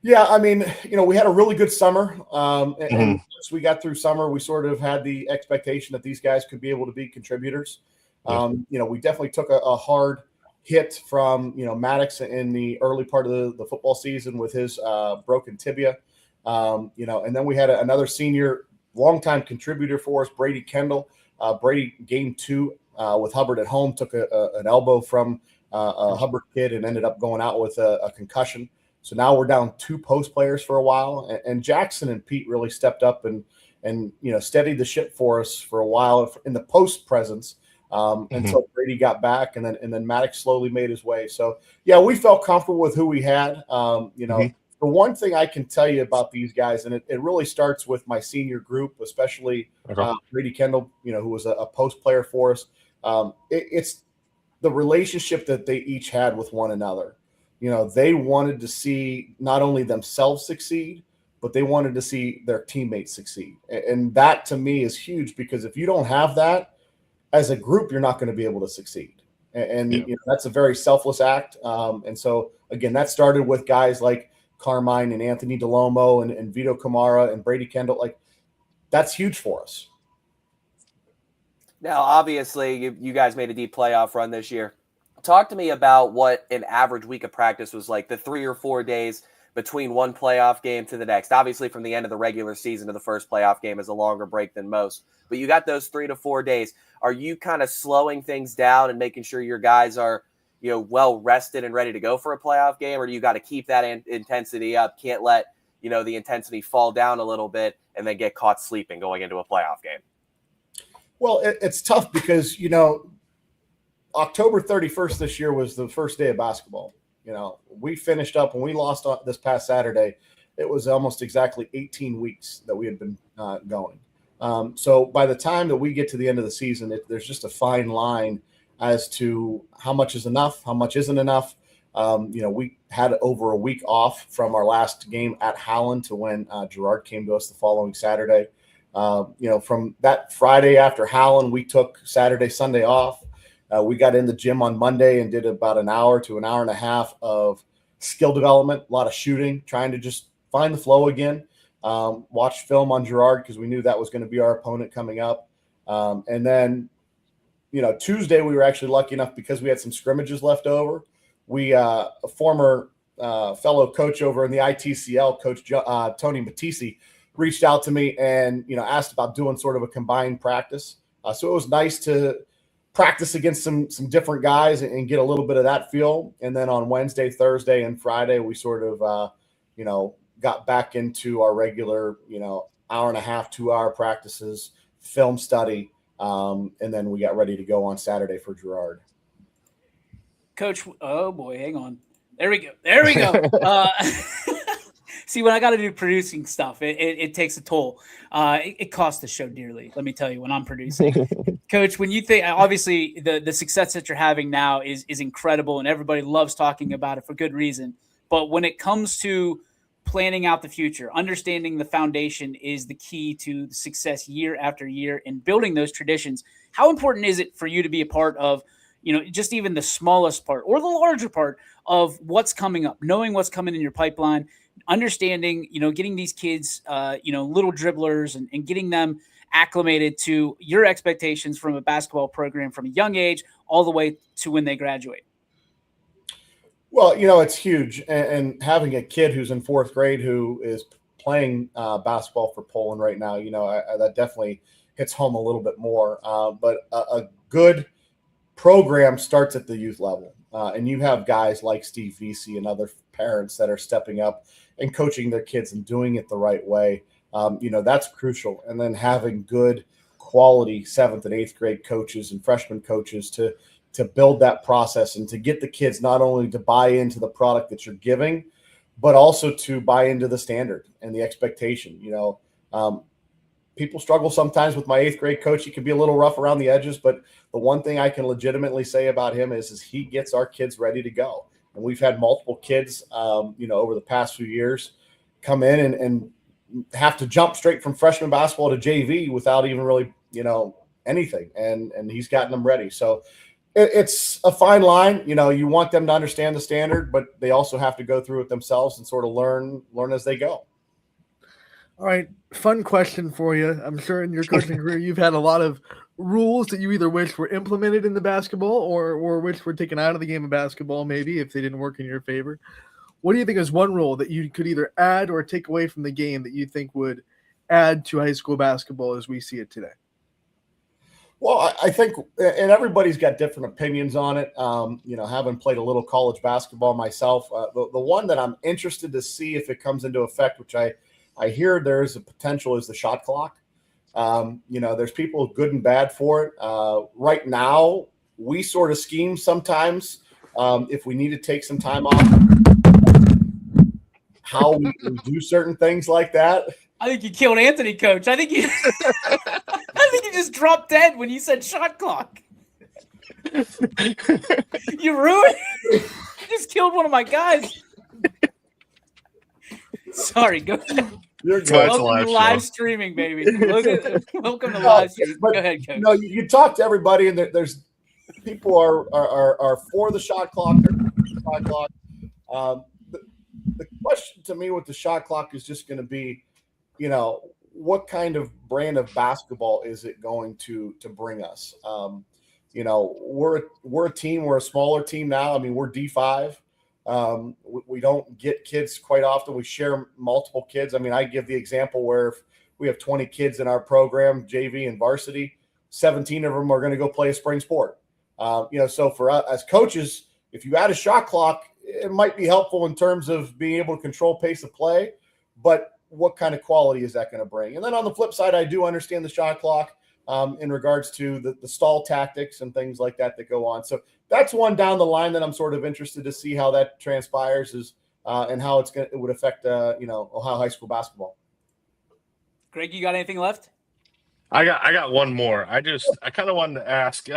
Yeah, I mean, we had a really good summer. And once we got through summer, we sort of had the expectation that these guys could be able to be contributors. We definitely took a hard hit from Maddox in the early part of the football season with his broken tibia, and then we had another senior longtime contributor for us, Brady Kendall. Brady game 2 with Hubbard at home took an elbow from a Hubbard kid and ended up going out with a concussion. So now we're down 2 post players for a while, and Jackson and Pete really stepped up and steadied the ship for us for a while in the post presence. Until Brady got back, and then Maddox slowly made his way. So yeah, we felt comfortable with who we had. The one thing I can tell you about these guys, and it really starts with my senior group, especially Brady Kendall, who was a post player for us. It's the relationship that they each had with one another. They wanted to see not only themselves succeed, but they wanted to see their teammates succeed. And that to me is huge, because if you don't have that as a group, you're not going to be able to succeed. And that's a very selfless act. And so, again, that started with guys like Carmine and Anthony DeLomo and Vito Kamara and Brady Kendall. Like, that's huge for us. Now, obviously, you guys made a deep playoff run this year. Talk to me about what an average week of practice was like, the 3 or 4 days between one playoff game to the next. Obviously, from the end of the regular season to the first playoff game is a longer break than most. But you got those 3 to 4 days. Are you kind of slowing things down and making sure your guys are, well rested and ready to go for a playoff game? Or do you got to keep that intensity up? Can't let, the intensity fall down a little bit and then get caught sleeping going into a playoff game? Well, it's tough because, October 31st this year was the first day of basketball. We finished up when we lost this past Saturday. It was almost exactly 18 weeks that we had been going. So by the time that we get to the end of the season, there's just a fine line as to how much is enough, how much isn't enough. We had over a week off from our last game at Howland to when Girard came to us the following Saturday. From that Friday after Howland, we took Saturday, Sunday off. We got in the gym on Monday and did about an hour to an hour and a half of skill development, a lot of shooting, trying to just find the flow again. Watched film on Girard because we knew that was going to be our opponent coming up. And then, Tuesday we were actually lucky enough because we had some scrimmages left over. A former fellow coach over in the ITCL, Coach Tony Matisse, reached out to me and, asked about doing sort of a combined practice. So it was nice to practice against some different guys and get a little bit of that feel. And then on Wednesday, Thursday, and Friday, we sort of, got back into our regular, hour and a half, 2 hour practices, film study. And then we got ready to go on Saturday for Girard. Coach, oh boy, hang on. There we go. See, when I got to do producing stuff, it takes a toll. It costs the show dearly, let me tell you, when I'm producing. Coach, when you think, obviously, the success that you're having now is incredible, and everybody loves talking about it for good reason. But when it comes to planning out the future, understanding the foundation is the key to the success year after year and building those traditions. How important is it for you to be a part of, just even the smallest part or the larger part of what's coming up, knowing what's coming in your pipeline, understanding, getting these kids, little dribblers and getting them acclimated to your expectations from a basketball program from a young age all the way to when they graduate? Well, it's huge. And having a kid who's in 4th grade who is playing basketball for Poland right now, that definitely hits home a little bit more. But a good program starts at the youth level. And you have guys like Steve Vesey and other parents that are stepping up and coaching their kids and doing it the right way. That's crucial. And then having good quality 7th and 8th grade coaches and freshman coaches to build that process and to get the kids not only to buy into the product that you're giving, but also to buy into the standard and the expectation. People struggle sometimes with my 8th grade coach. He can be a little rough around the edges, but the one thing I can legitimately say about him is he gets our kids ready to go. And we've had multiple kids, over the past few years come in and have to jump straight from freshman basketball to JV without even really, anything. And he's gotten them ready. So it's a fine line. You want them to understand the standard, but they also have to go through it themselves and sort of learn as they go. All right. Fun question for you. I'm sure in your coaching career, you've had a lot of rules that you either wish were implemented in the basketball or wish were taken out of the game of basketball, maybe if they didn't work in your favor. What do you think is one rule that you could either add or take away from the game that you think would add to high school basketball as we see it today? Well, I think, and everybody's got different opinions on it. Having played a little college basketball myself, the one that I'm interested to see if it comes into effect, which I hear there is a potential, is the shot clock. There's people good and bad for it. Right now, we sort of scheme sometimes if we need to take some time off, how we do certain things like that. I think you killed Anthony, Coach. I think you just dropped dead when you said shot clock. You ruined. You just killed one of my guys. Sorry, go. You're good. Welcome to live streaming, baby. Welcome to live streaming. Go ahead, Coach. You talk to everybody, and there's people are for the shot clock. The shot clock. The question to me with the shot clock is just going to be, what kind of brand of basketball is it going to bring us? We're a team. We're a smaller team now. I mean, we're D5. We don't get kids quite often. We share multiple kids. I mean, I give the example where if we have 20 kids in our program, JV and varsity, 17 of them are going to go play a spring sport. So for us as coaches, if you add a shot clock, it might be helpful in terms of being able to control pace of play, but what kind of quality is that going to bring? And then on the flip side, I do understand the shot clock in regards to the stall tactics and things like that go on. So that's one down the line that I'm sort of interested to see how that transpires and how it would affect Ohio high school basketball. Greg, you got anything left? I got one more. I kind of wanted to ask.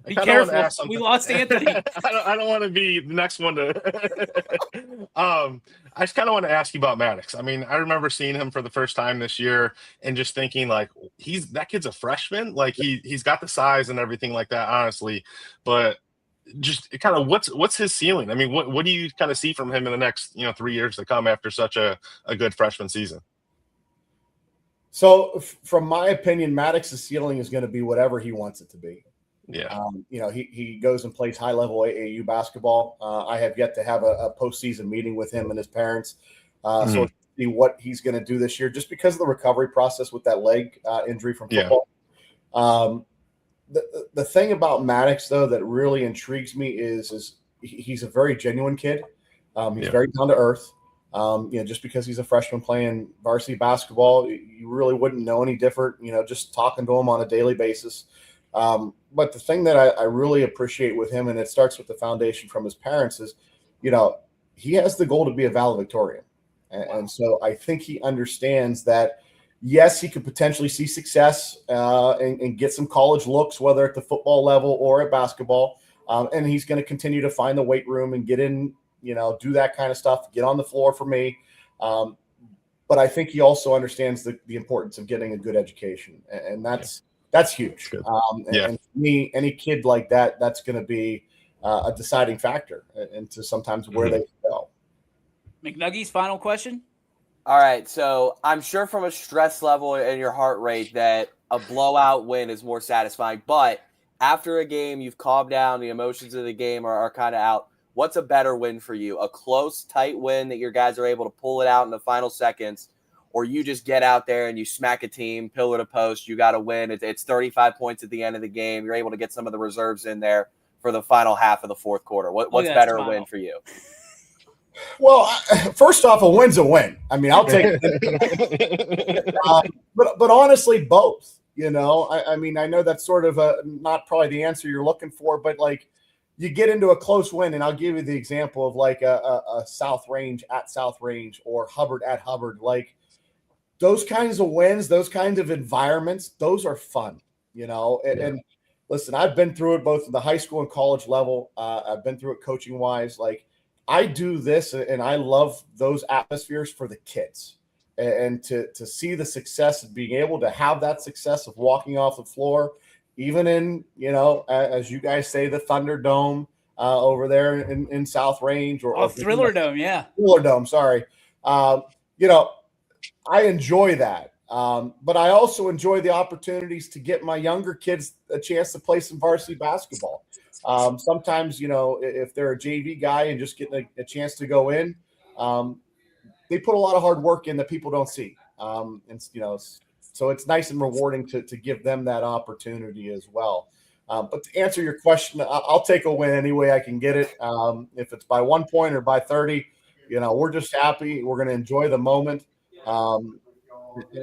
Be careful. We lost Anthony. I don't want to be the next one to. I just kind of want to ask you about Maddox. I mean, I remember seeing him for the first time this year and just thinking like that kid's a freshman. Like he's got the size and everything like that, honestly. But just kind of what's his ceiling? I mean, what do you kind of see from him in the next 3 years to come after such a good freshman season? So from my opinion, Maddox's ceiling is going to be whatever he wants it to be. Yeah. He goes and plays high level AAU basketball. I have yet to have a postseason meeting with him and his parents. So see what he's going to do this year, just because of the recovery process with that leg injury from football. Yeah. The thing about Maddox though, that really intrigues me is he's a very genuine kid. He's very down to earth. Just because he's a freshman playing varsity basketball, you really wouldn't know any different, just talking to him on a daily basis. But the thing that I really appreciate with him, and it starts with the foundation from his parents, is, he has the goal to be a valedictorian. And so I think he understands that, yes, he could potentially see success and get some college looks, whether at the football level or at basketball. And he's going to continue to find the weight room and get in, do that kind of stuff, get on the floor for me. But I think he also understands the importance of getting a good education. And that's huge. And for me, any kid like that, that's going to be a deciding factor into sometimes where they go. McNuggies, final question. All right. So I'm sure from a stress level and your heart rate that a blowout win is more satisfying. But after a game, you've calmed down, the emotions of the game are kind of out. What's a better win for you? A close, tight win that your guys are able to pull it out in the final seconds, or you just get out there and you smack a team pillar to post, you got to win. It's 35 points at the end of the game. You're able to get some of the reserves in there for the final half of the fourth quarter. What's better win for you? Well, first off, a win's a win. I mean, I'll take it. But honestly, both. I mean, I know that's sort of not probably the answer you're looking for, but like, you get into a close win, and I'll give you the example of like a South Range at South Range or Hubbard at Hubbard. Like those kinds of wins, those kinds of environments, those are fun, And listen, I've been through it both at the high school and college level. I've been through it coaching wise. Like I do this, and I love those atmospheres for the kids, and to see the success of being able to have that success of walking off the floor. Even in, as you guys say, the Thunderdome over there in South Range or Thriller Dome, yeah. Thriller Dome, sorry. I enjoy that. But I also enjoy the opportunities to get my younger kids a chance to play some varsity basketball. Sometimes, if they're a JV guy and just getting a chance to go in, they put a lot of hard work in that people don't see. So it's nice and rewarding to give them that opportunity as well. But to answer your question, I'll take a win any way I can get it. If it's by 1 point or by 30, we're just happy. We're going to enjoy the moment. And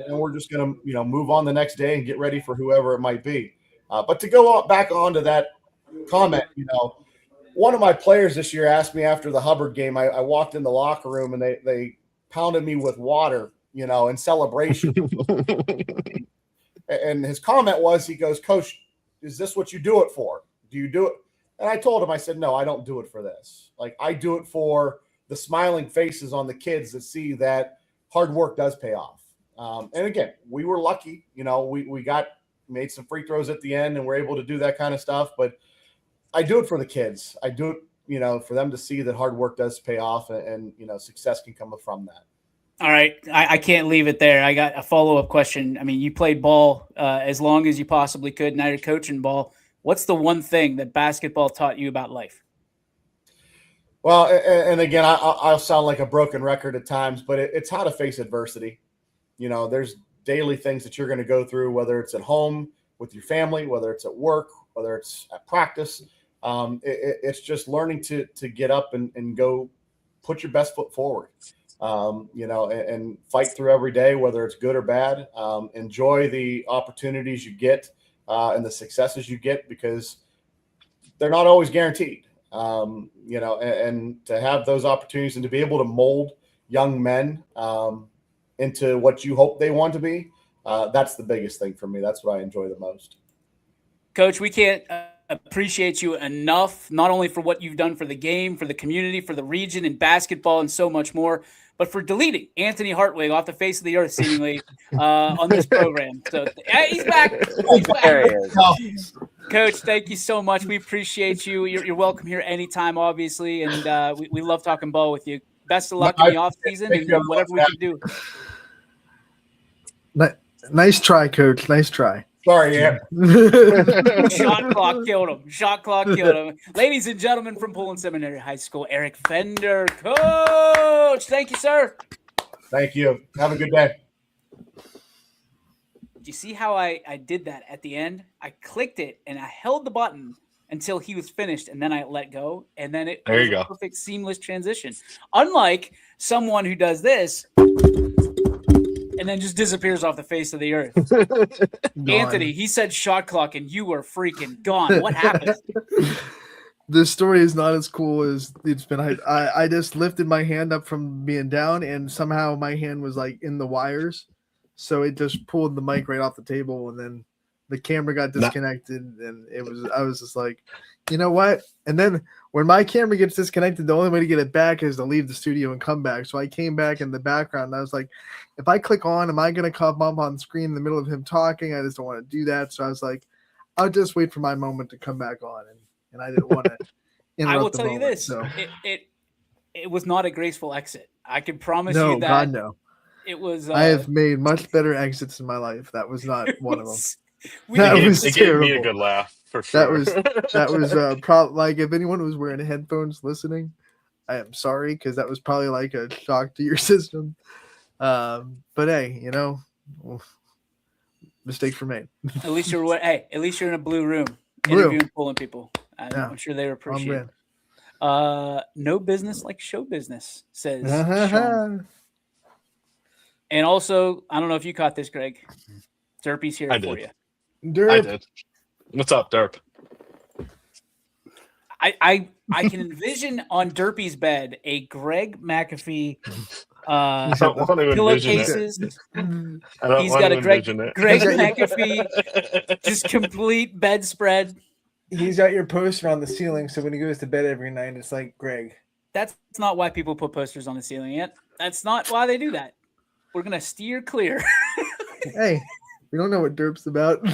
we're just going to, move on the next day and get ready for whoever it might be. But to go back onto that comment, one of my players this year asked me after the Hubbard game, I walked in the locker room and they pounded me with water, in celebration. And his comment was, he goes, "Coach, is this what you do it for? Do you do it?" And I told him, I said, "No, I don't do it for this. Like I do it for the smiling faces on the kids that see that hard work does pay off." And again, we were lucky, we made some free throws at the end and we're able to do that kind of stuff. But I do it for the kids. I do it, for them to see that hard work does pay off and success can come from that. All right, I can't leave it there. I got a follow-up question. I mean, you played ball as long as you possibly could. Now you're coaching ball. What's the one thing that basketball taught you about life? Well, and again, I'll sound like a broken record at times, but it's how to face adversity. You know, there's daily things that you're going to go through, whether it's at home with your family, whether it's at work, whether it's at practice. It's just learning to get up and go put your best foot forward. You know, and fight through every day, whether it's good or bad. Enjoy the opportunities you get and the successes you get, because they're not always guaranteed. You know, and to have those opportunities and to be able to mold young men into what you hope they want to be, that's the biggest thing for me. That's what I enjoy the most. Coach, we can't appreciate you enough, not only for what you've done for the game, for the community, for the region in basketball, and so much more, but for deleting Anthony Hartwig off the face of the earth, seemingly, on this program. So he's back. He's back. There he is. Coach, thank you so much. We appreciate you. You're welcome here anytime, obviously, and we love talking ball with you. Best of luck in the offseason and whatever we can do. Nice try, Coach. Nice try. Sorry, yeah. Shot clock killed him. Shot clock killed him. Ladies and gentlemen from Poland Seminary High School, Eric Fender. Coach, thank you, sir. Thank you. Have a good day. Do you see how I did that at the end? I clicked it and I held the button until he was finished, and then I let go, and then it was a perfect seamless transition. Unlike someone who does this and then just disappears off the face of the earth. Anthony, he said shot clock, and you were freaking gone. What happened? This story is not as cool as it's been. I just lifted my hand up from being down, and somehow my hand was like in the wires. So it just pulled the mic right off the table, and then the camera got disconnected, and I was just like, you know what? And then when my camera gets disconnected, the only way to get it back is to leave the studio and come back. So I came back in the background, and I was like, if I click on, am I going to come up on screen in the middle of him talking? I just don't want to do that. So I was like, I'll just wait for my moment to come back on, and I didn't want to interrupt. I will tell you this: so. it was not a graceful exit. I can promise you that. God, no. It was. I have made much better exits in my life. That was not one of them. It gave me a good laugh for sure. That was probably like, if anyone was wearing headphones listening, I am sorry, because that was probably like a shock to your system. But hey, you know, mistakes were made. At least you're in a blue room interviewing Poland people. I'm sure they appreciate it. No business like show business, says Sean. And also, I don't know if you caught this, Greg. Derpy's here for you. Derp. I did. What's up, Derp? I can envision on Derpy's bed a Greg McAfee pillowcases. He's got a Greg McAfee just complete bedspread. He's got your poster on the ceiling, so when he goes to bed every night, it's like Greg. That's not why people put posters on the ceiling yet. That's not why they do that. We're gonna steer clear. Hey, we don't know what Derp's about.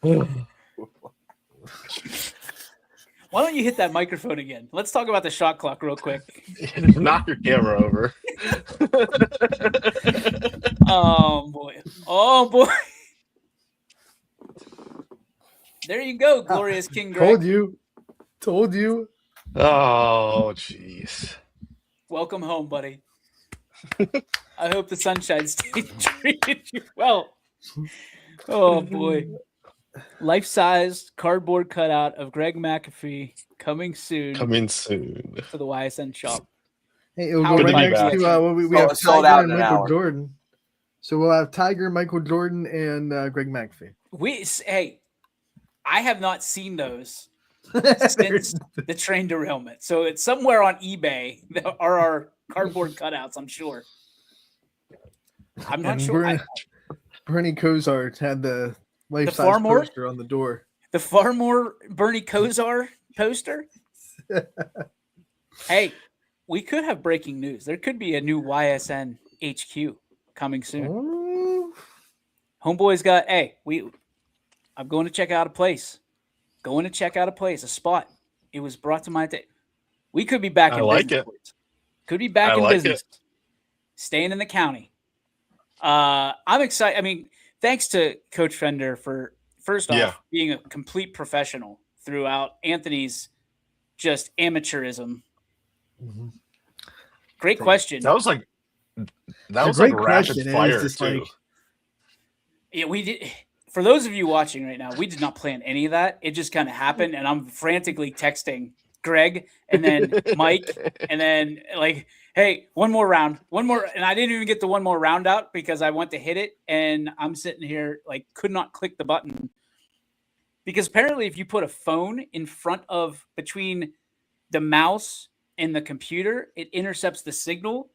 Why don't you hit that microphone again? Let's talk about the shot clock real quick. Knock your camera over. Oh boy. There you go, glorious King Greg. Told you. Oh, jeez. Welcome home, buddy. I hope the Sunshine State treated you well. Oh boy. Life-size cardboard cutout of Greg McAfee coming soon to the YSN shop. Hey, it'll go right next to we have Tiger and Michael Jordan. So we'll have Tiger, Michael Jordan, and Greg McAfee. I have not seen those since the train derailment. So it's somewhere on eBay. There are our cardboard cutouts, I'm sure. I'm not sure. Bernie Kosar had the life-size poster on the door. The Farmore Bernie Kosar poster? Hey, we could have breaking news. There could be a new YSN HQ coming soon. Oh. Homeboy's got, I'm going to check out a place. A spot. It was brought to my attention. We could be back in business. Could be back in business. staying in the county. I'm excited. I mean, thanks to Coach Fender for first off being a complete professional throughout Anthony's just amateurism. Mhm. Great question. That was like rapid fire too. Yeah, we did. For those of you watching right now, we did not plan any of that. It just kind of happened, and I'm frantically texting Greg and then Mike, and then like, hey, one more round, and I didn't even get the one more round out because I went to hit it, and I'm sitting here like could not click the button because apparently if you put a phone in front of between the mouse and the computer, it intercepts the signal.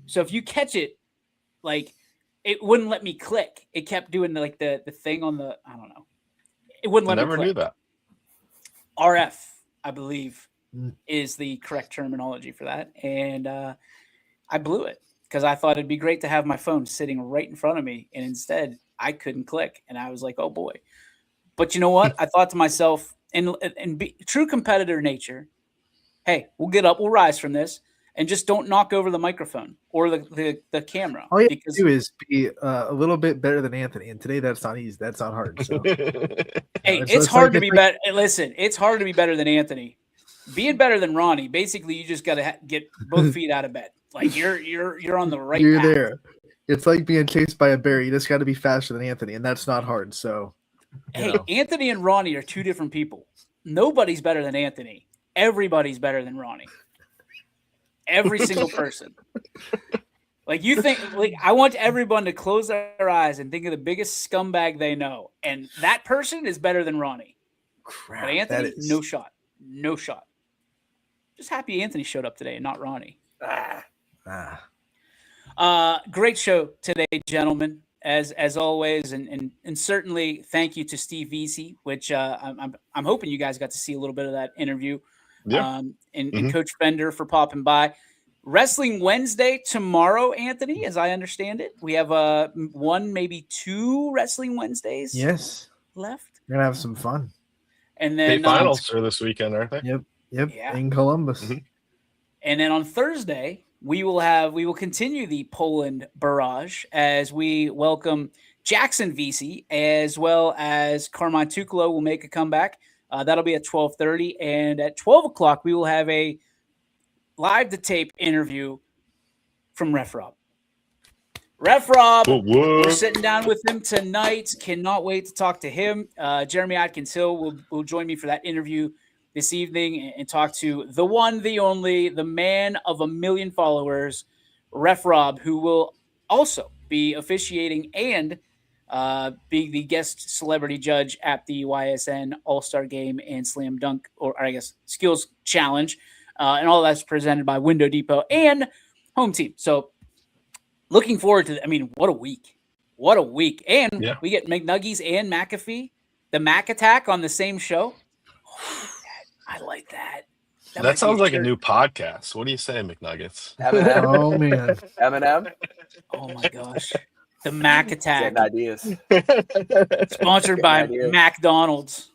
So if you catch it, like. It wouldn't let me click. It kept doing the thing on the, I don't know. It wouldn't let me click. Never knew that. RF, I believe, is the correct terminology for that. And I blew it because I thought it'd be great to have my phone sitting right in front of me. And instead, I couldn't click. And I was like, oh boy. But you know what? I thought to myself, in true competitor nature, hey, we'll get up, we'll rise from this. And just don't knock over the microphone or the camera. All you have to do is be a little bit better than Anthony. And today that's not easy. That's not hard. So. Hey, it's hard to be better. Listen, it's hard to be better than Anthony. Being better than Ronnie, basically, you just got to get both feet out of bed. Like you're on the right You're path. there. It's like being chased by a bear. You just got to be faster than Anthony, and that's not hard. So, hey, Anthony and Ronnie are two different people. Nobody's better than Anthony. Everybody's better than Ronnie. Every single person. Like you think, like I want everyone to close their eyes and think of the biggest scumbag they know, and that person is better than Ronnie. Crap, but Anthony, no shot. Just happy Anthony showed up today and not Ronnie. Great show today, gentlemen. As always, and certainly thank you to Steve Vesey, which I'm hoping you guys got to see a little bit of that interview. Yeah. And Coach Bender for popping by. Wrestling Wednesday tomorrow, Anthony, as I understand it. We have one, maybe two Wrestling Wednesdays left. We're gonna have some fun. And then state finals are this weekend, aren't they? Yep. Yeah. In Columbus. And then on Thursday, we will continue the Poland barrage as we welcome Jackson Vesey as well as Carmine Tucolo will make a comeback. That'll be at 12:30, and at 12 o'clock we will have a live to tape interview from Ref Rob. We're sitting down with him tonight. Cannot wait to talk to him. Jeremy Atkins Hill will join me for that interview this evening and talk to the one, the only, the man of 1 million followers, Ref Rob, who will also be officiating and being the guest celebrity judge at the YSN All-Star Game and Slam Dunk, or I guess Skills Challenge. And all that's presented by Window Depot and Home Team. So looking forward to, what a week. What a week. And we get McNuggies and McAfee, the Mac Attack on the same show. Oh, I like that. That sounds like a new podcast. What do you say, McNuggets? Eminem. Oh, man. Eminem. Oh, my gosh. The Mac Attack. Getting ideas. Sponsored by McDonald's.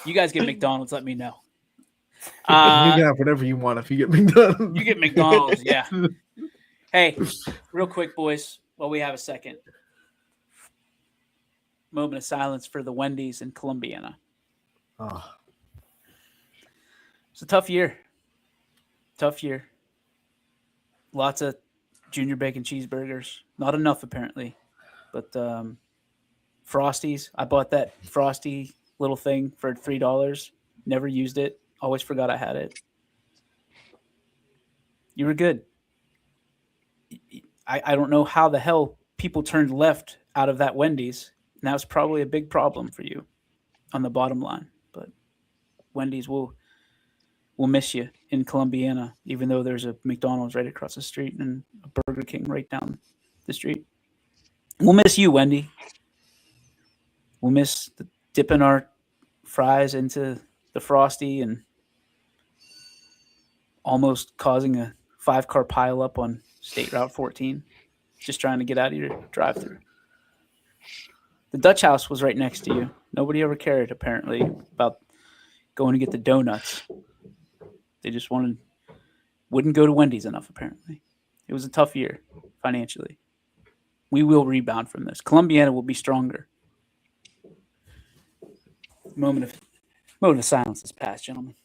You guys get McDonald's, let me know. You can have whatever you want if you get McDonald's. You get McDonald's, yeah. Hey, real quick, boys, while we have a second. Moment of silence for the Wendy's in Columbiana. Oh. It's a tough year. Lots of junior bacon cheeseburgers. Not enough, apparently. But Frosties. I bought that Frosty little thing for $3. Never used it. Always forgot I had it. You were good. I don't know how the hell people turned left out of that Wendy's. And that was probably a big problem for you on the bottom line. But Wendy's will miss you in Columbiana, even though there's a McDonald's right across the street and a Burger King right down the street. We'll miss you, Wendy. We'll miss dipping our fries into the Frosty and almost causing a 5-car pileup on State Route 14, just trying to get out of your drive-thru. The Dutch House was right next to you. Nobody ever cared, apparently, about going to get the donuts. They just wouldn't go to Wendy's enough, apparently. It was a tough year financially. We will rebound from this. Columbiana will be stronger. Moment of silence has passed, gentlemen.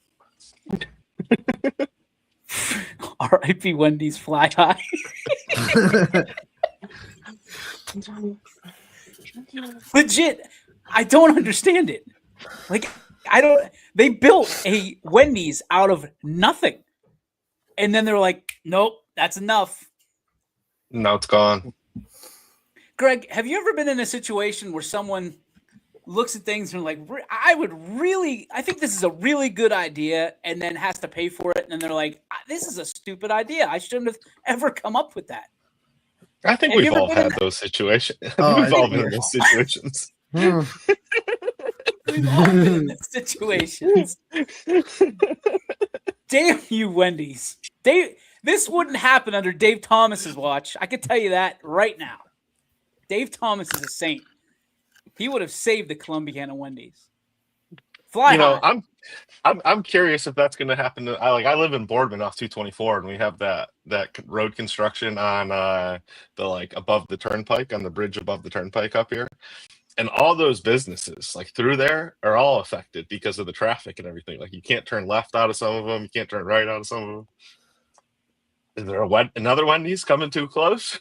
R.I.P. Wendy's Fly High. Legit, I don't understand it. Like, they built a Wendy's out of nothing. And then they're like, nope, that's enough. Now it's gone. Greg, have you ever been in a situation where someone looks at things and like, I think this is a really good idea, and then has to pay for it, and they're like, this is a stupid idea. I shouldn't have ever come up with that. I think we've all had those situations. We've all been in those situations. We've all been in those situations. Damn you, Wendy's. This wouldn't happen under Dave Thomas's watch. I can tell you that right now. Dave Thomas is a saint. He would have saved the Columbiana Wendy's. Fly high. I'm curious if that's going to happen. I live in Boardman off 224, and we have that road construction on the like above the turnpike, on the bridge above the turnpike up here, and all those businesses like through there are all affected because of the traffic and everything. Like you can't turn left out of some of them, you can't turn right out of some of them. Is there another Wendy's coming too close?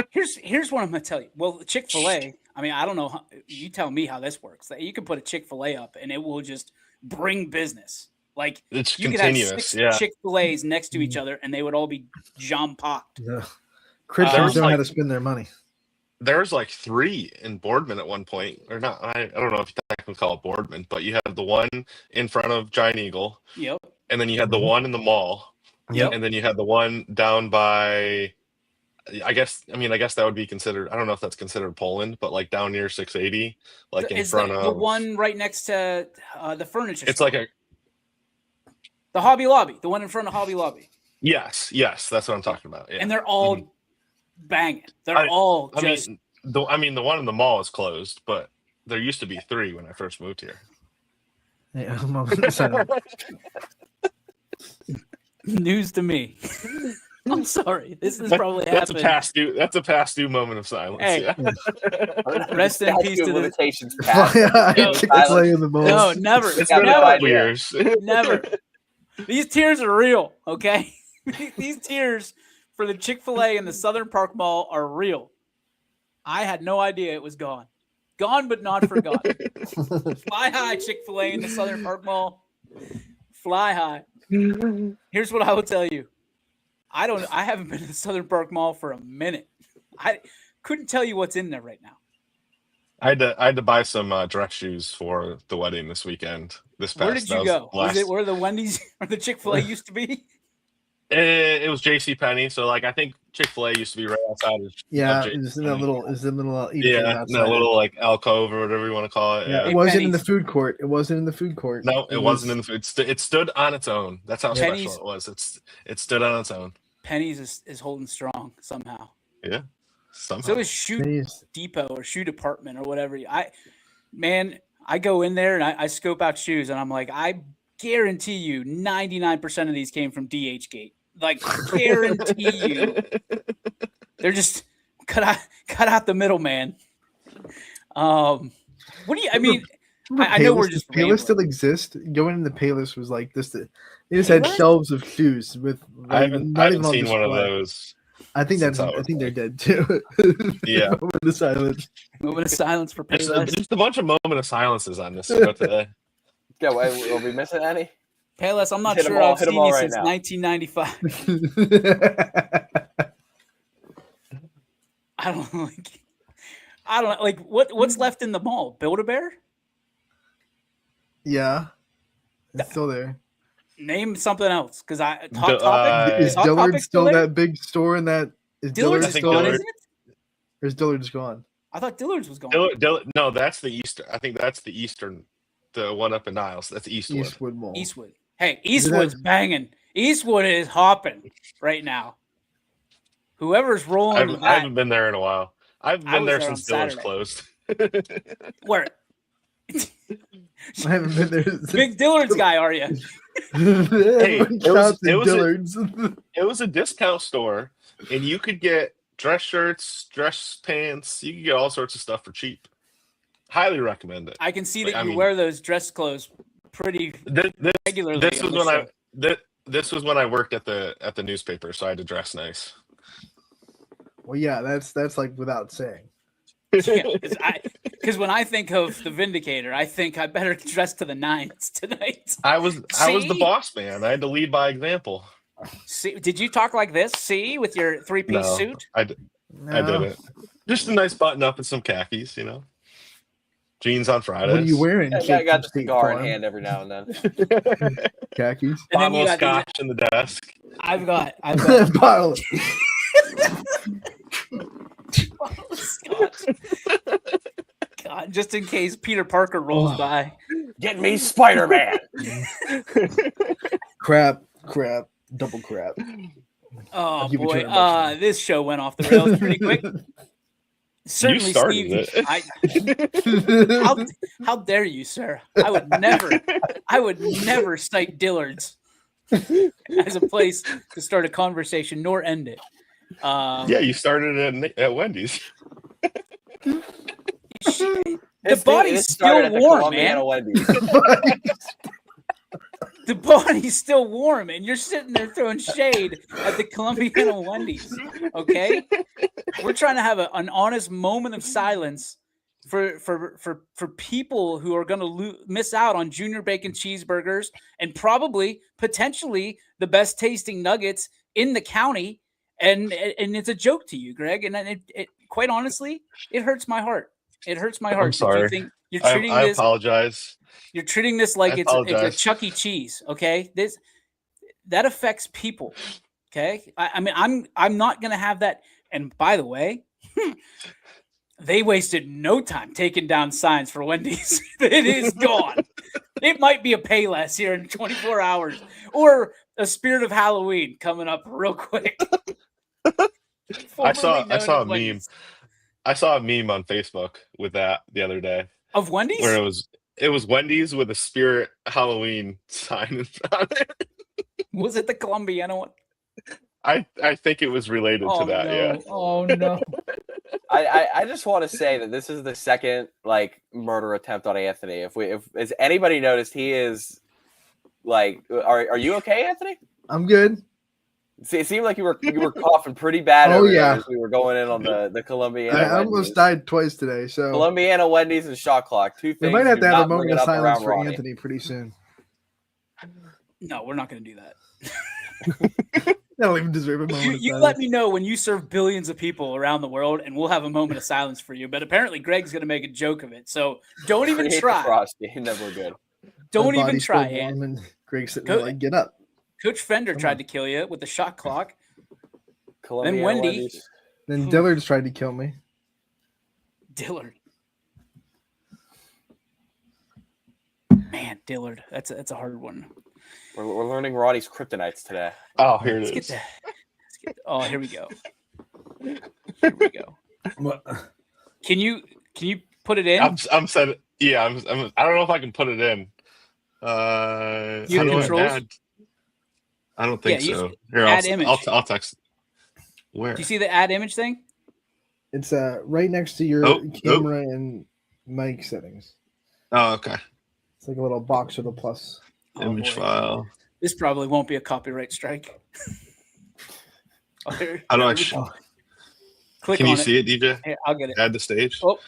Here's what I'm going to tell you. Well, Chick-fil-A, I mean, I don't know. You tell me how this works. You can put a Chick-fil-A up, and it will just bring business. Like, it's you continuous. Could have 6 Chick-fil-A's next to each other, and they would all be jam-packed. Yeah. Christians know how to spend their money. There's like 3 in Boardman at one point, or not. I don't know if you technically call it Boardman, but you had the one in front of Giant Eagle. Yep. And then you had the one in the mall. Yep. And then you had the one down by, I guess that would be considered, I don't know if that's considered Poland, but like down near 680, like in front of the one right next to the furniture. It's store. like the Hobby Lobby, the one in front of Hobby Lobby. Yes, that's what I'm talking about. Yeah. And they're all banging. They're all just. The one in the mall is closed, but there used to be 3 when I first moved here. Yeah, news to me. I'm sorry. This is probably happening. That's a past due moment of silence. Hey, yeah. Rest in peace to limitations. No, never. It's been a couple years. Never. These tears are real, okay? These tears for the Chick-fil-A in the Southern Park Mall are real. I had no idea it was gone. Gone but not forgotten. Fly high, Chick-fil-A in the Southern Park Mall. Fly high. Here's what I will tell you. I haven't been to the Southern Park Mall for a minute. I couldn't tell you what's in there right now. I had to buy some dress shoes for the wedding this weekend. Where did you go? Was it where the Wendy's or the Chick-fil-A used to be? It was JCPenney. So like I think Chick-fil-A used to be right outside of it's in that little little like alcove or whatever you want to call it. Yeah. It wasn't in the food court. It wasn't in the food court. No, it wasn't in the food. It stood on its own. That's how special it was. It stood on its own. Penny's is holding strong somehow. Yeah. Somehow. So is Shoe Depot or Shoe Department or whatever. I go in there and I scope out shoes and I'm like, I guarantee you 99% of these came from DH Gate. Like, guarantee you. They're just cut out the middleman. I know we're just Payless still exist. Going in the Payless was like this. They just had shelves of shoes with. I haven't seen one of those. I think they're dead too. Yeah. Moment of silence. Moment of silence for Payless. Just a bunch of moment of silences on this show today. Yeah, are we missing any? Payless, I'm not sure I've seen you since 1995. I don't like what's left in the mall. Build-A-Bear? Yeah, it's still there. Name something else, because Hot Topic is Dillard still that big store in that? Is Dillard's still gone, isn't it? Or is Dillard's gone? I thought Dillard's was gone. No, that's the Eastern. I think that's the Eastern, the one up in Niles. That's Eastwood. Eastwood Mall. Eastwood. Hey, Eastwood's banging. Eastwood is hopping right now. Whoever's rolling. I haven't been there in a while. I've been there since Dillard's closed. Where? I haven't been there. Big Dillard's guy, are you? Hey, it was a discount store and you could get dress shirts, dress pants. You could get all sorts of stuff for cheap. Highly recommend it. I can see Like, that I you mean, wear those dress clothes pretty regularly. This was on when the show. this was when I worked at the newspaper, so I had to dress nice. Well, yeah, that's like without saying. Because when I think of the Vindicator, I think I better dress to the nines tonight. I was the See? boss man. I had to lead by example. See, did you talk like this? See, with your three-piece No, suit? I didn't. Just a nice button up and some khakis, Jeans on Fridays. What are you wearing? I Jake got the from State cigar in Farm? hand every now and then. Khakis. And then Bottle you of got scotch in the desk. I've got Bottle. Scotch. God, just in case Peter Parker rolls by. Get me Spider-Man. Crap, double crap. Oh I'll give you boy, 200 bucks. this show went off the rails pretty quick. Certainly, You started Steve. How dare you, sir? I would never cite Dillard's as a place to start a conversation nor end it. Yeah, you started at Wendy's. The body's still warm, man. The body's still warm, and you're sitting there throwing shade at the Columbiana Wendy's. Okay, we're trying to have an honest moment of silence for people who are going to miss out on junior bacon cheeseburgers and probably potentially the best tasting nuggets in the county. And it's a joke to you, Greg. And it quite honestly, it hurts my heart. It hurts my heart. I'm sorry. You think you're treating I this. apologize. You're treating this like it's a apologize. Chuck E. Cheese, okay? That affects people, okay? I mean, I'm not gonna have that. And by the way, they wasted no time taking down signs for Wendy's. It is gone. It might be a Payless here in 24 hours, or a Spirit of Halloween coming up real quick. I saw Formerly known a as meme. Wendy's. I saw a meme on Facebook with that the other day Of Wendy's? where it was Wendy's with a Spirit Halloween sign on it. Was it the Columbiana one? I think it was related to that. No. Yeah. Oh no. I just want to say that this is the second murder attempt on Anthony. If has anybody noticed, he is are you okay, Anthony? I'm good. See, it seemed like you were coughing pretty bad. Oh, over there yeah. as we were going in on the Columbiana. I almost died twice today, so Columbiana Wendy's and Shot Clock. Two we things. might have do to have a not bring moment it of up silence around for Ronnie. Anthony pretty soon. No, we're not going to do that. I don't even deserve a moment. You let me know when you serve billions of people around the world, and we'll have a moment of silence for you. But apparently, Greg's going to make a joke of it, so don't even Create the try. Frosty. Never good. Don't even try. Ant. And Greg sitting Go- there like, get up. Coach Fender Come tried on. to kill you with the shot clock. Columbiana Wendy. Wendy's. Then Dillard's tried to kill me. Dillard. Man, Dillard. That's a hard one. We're learning Ronnie's kryptonites today. Oh, here it Let's is. oh, here we go. Here we go. What? Can you put it in? I'm set. Yeah, I don't know if I can put it in. You how have do I controls? add? I don't think Yeah, you so. Here, add image. I'll text. Where? Do you see the add image thing? It's right next to your camera and mic settings. Oh, okay. It's like a little box with a plus. Image boy. file. This probably won't be a copyright strike. Oh, here- How do I? Click Can on you see it, DJ? Here, I'll get it. Add the stage. Oh,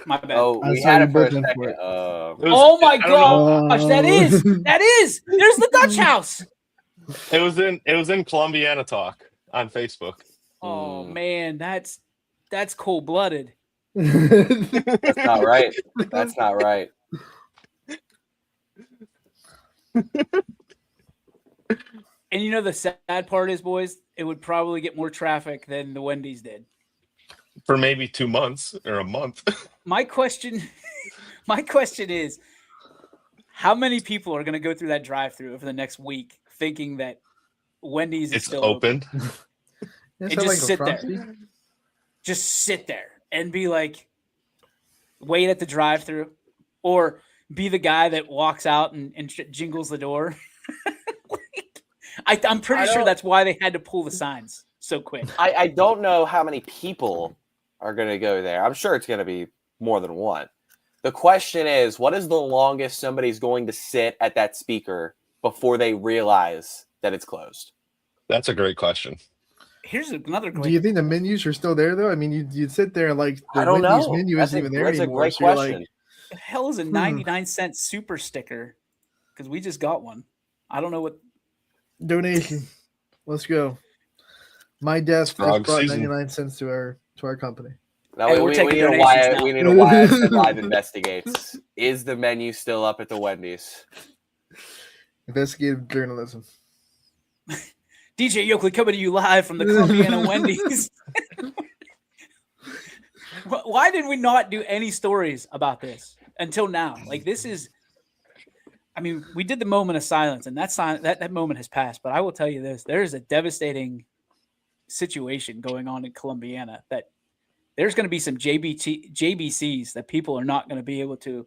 my bad. Oh, I we saw had you it for a both went for second. it. It was- Oh my I don't know. gosh, that is. There's the Dutch house. It was in Columbiana Talk on Facebook. Oh man, that's cold blooded. That's not right. That's not right. And you know the sad part is, boys, it would probably get more traffic than the Wendy's did. For maybe 2 months or a month. My question is, how many people are going to go through that drive-through over the next week thinking that Wendy's is It's still open. Is And that just a sit there. Frosty? Just sit there and be like, wait at the drive-through, or be the guy that walks out and jingles the door. I'm pretty sure that's why they had to pull the signs. so quick. I don't know how many people are going to go there. I'm sure it's going to be more than one. The question is, what is the longest somebody's going to sit at that speaker before they realize that it's closed? That's a great question. Here's another Do great. you think the menus are still there though? I mean, you'd sit there like the I don't Wendy's know. menu That's isn't even there that's anymore. a great So you're question. like, The hell is a 99-cent super sticker? Because we just got one. I don't know what. donation. Let's go. My desk just Frog brought season. 99 cents to our company. Now Hey, we, we're we, taking need a donations why now. we need a YSN Live investigates. Is the menu still up at the Wendy's? Investigative journalism. DJ Yoakley coming to you live from the Columbiana Wendy's. Why did we not do any stories about this until now? Like, this is, I mean, we did the moment of silence, and that moment has passed. But I will tell you this: there is a devastating situation going on in Columbiana that there's going to be some JBCs that people are not going to be able to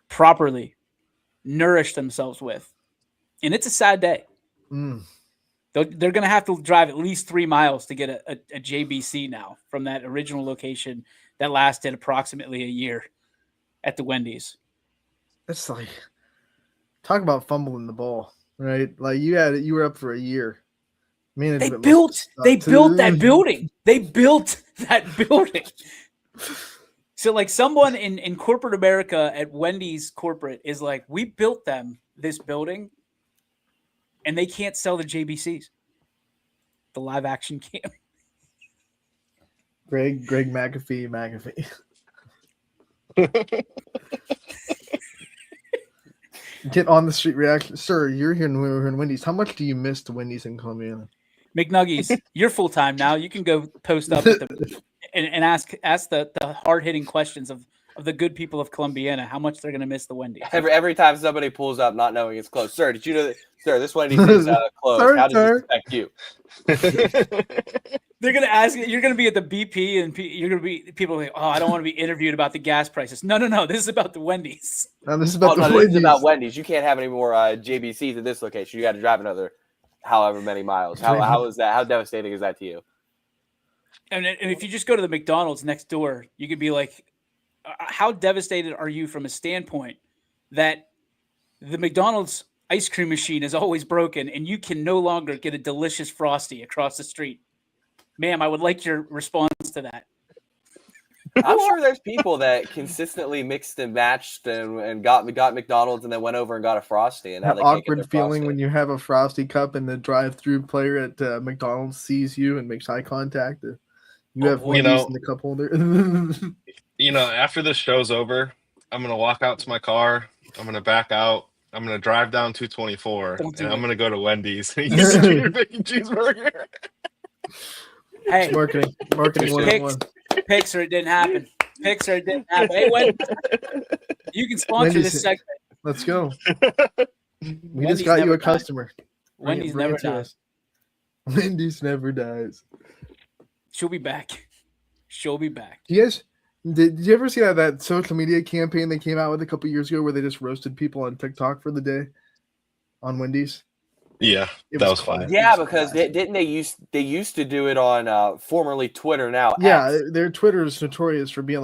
properly nourish themselves with, and it's a sad day. Mm. They're going to have to drive at least 3 miles to get a JBC now from that original location that lasted approximately a year at the Wendy's. It's like, talk about fumbling the ball, right? Like you were up for a year. They built that building. They built that building. So like someone in corporate America at Wendy's corporate is like, we built them this building and they can't sell the JBCs. The live action cam. Greg McAfee. Get on the street reaction. Sir, you're here in Wendy's. How much do you miss the Wendy's in Columbiana? McNuggies, you're full time now. You can go post up and ask the hard hitting questions of the good people of Columbiana how much they're going to miss the Wendy's. Every time somebody pulls up not knowing it's closed. Sir, did you know that? Sir, this Wendy's is closed. Sir, How does sir. it affect you? They're going to ask you, you're going to be at the BP and you're going to be, people are like, oh, I don't want to be interviewed about the gas prices. No. This is about the Wendy's. Now, this is about the This Wendy's. is about Wendy's. You can't have any more JBCs at this location. You got to drive another however many miles. How is that? How devastating is that to you? And if you just go to the McDonald's next door, you could be like, how devastated are you from a standpoint that the McDonald's ice cream machine is always broken and you can no longer get a delicious Frosty across the street? Ma'am, I would like your response to that. I'm sure there's people that consistently mixed and matched and got McDonald's and then went over and got a Frosty. And now That they can't get awkward their feeling Frosty. when you have a Frosty cup and the drive-through player at McDonald's sees you and makes eye contact. You have Wendy's in the cup holder. After this show's over, I'm gonna walk out to my car. I'm gonna back out. I'm gonna drive down 224, and I'm gonna go to Wendy's and get a junior bacon cheeseburger. Hey, marketing 101. Picks or it didn't happen. Hey, Wendy, you can sponsor Wendy's- this segment. Let's go. We Wendy's just got you never a dies. customer. Wendy's Bring never it to dies. us. Wendy's never dies. She'll be back. Did you ever see that social media campaign they came out with a couple years ago where they just roasted people on TikTok for the day on Wendy's? Yeah, It that was classic. funny. Yeah, because they used to do it on formerly Twitter, now Yeah, X. their Twitter is notorious for being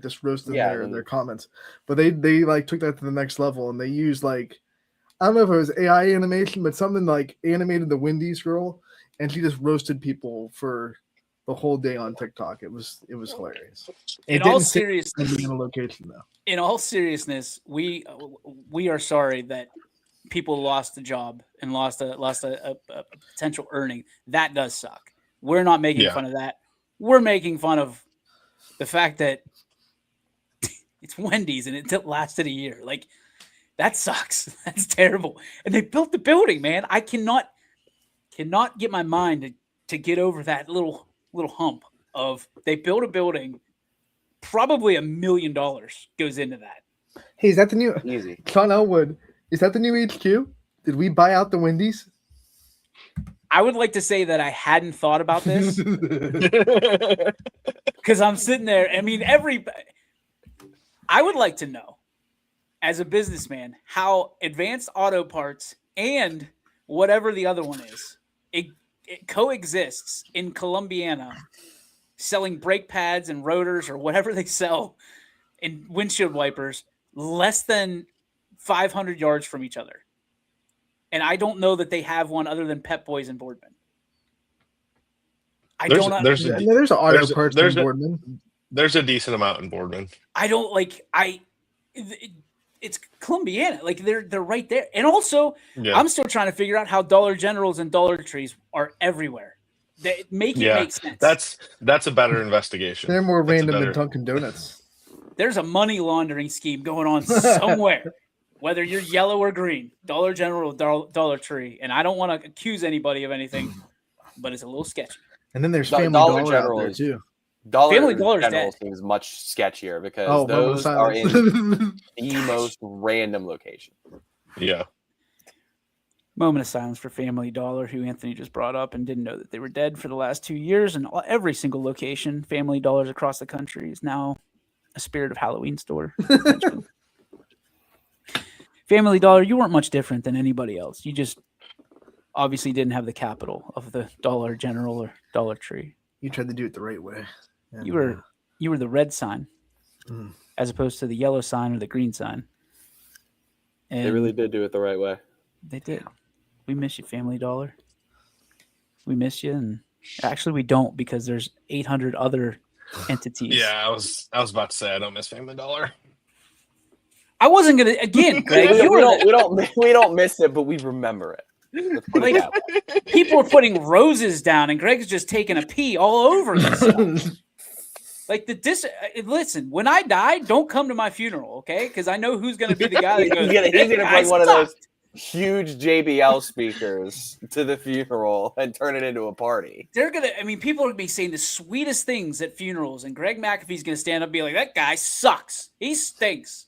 just roasting their comments. But they like took that to the next level and they used I don't know if it was AI animation, but something like animated the Wendy's girl and she just roasted people for the whole day on TikTok. It was hilarious. In all seriousness, in a location though. In all seriousness, we are sorry that people lost the job and lost a potential earning. That does suck. We're not making fun of that. We're making fun of the fact that it's Wendy's and it lasted a year. Like, that sucks. That's terrible. And they built the building, man. I cannot get my mind to get over that little hump of they built a building. Probably $1 million goes into that. Hey, is that the new Easy. Sean Elwood? Is that the new HQ? Did we buy out the Wendy's? I would like to say that I hadn't thought about this because I'm sitting there. I mean, I would like to know, as a businessman, how Advanced Auto Parts and whatever the other one is, it coexists in Columbiana, selling brake pads and rotors or whatever they sell in windshield wipers, less than 500 yards from each other. And I don't know that they have one other than Pep Boys in Boardman. There's an auto parts in Boardman. There's a decent amount in Boardman. I don't like it's Columbiana. Like they're right there. And also, I'm still trying to figure out how Dollar Generals and Dollar Trees are everywhere. They make sense. That's a better investigation. They're more random than Dunkin' Donuts. There's a money laundering scheme going on somewhere, whether you're yellow or green, Dollar General or Dollar Tree. And I don't want to accuse anybody of anything, but it's a little sketchy. And then there's Family Dollar out there too. Family Dollar seems much sketchier because those are in the most random location. Yeah. Moment of silence for Family Dollar, who Anthony just brought up and didn't know that they were dead for the last 2 years. And every single location, Family Dollars across the country, is now a Spirit of Halloween store. Family Dollar, you weren't much different than anybody else. You just obviously didn't have the capital of the Dollar General or Dollar Tree. You tried to do it the right way. And, you were the red sign as opposed to the yellow sign or the green sign. And they really did do it the right way. They did. We miss you, Family Dollar. We miss you, and actually we don't because there's 800 other entities. Yeah, I was about to say I don't miss Family Dollar. I wasn't gonna again. Greg, we don't miss it, but we remember it. Like, people are putting roses down, and Greg's just taking a pee all over this. Like listen, when I die, don't come to my funeral, okay? Because I know who's going to be the guy that goes. He's going to bring one of those huge JBL speakers to the funeral and turn it into a party. They're gonna. I mean, people are gonna be saying the sweetest things at funerals, and Greg McAfee's going to stand up and be like, "That guy sucks. He stinks."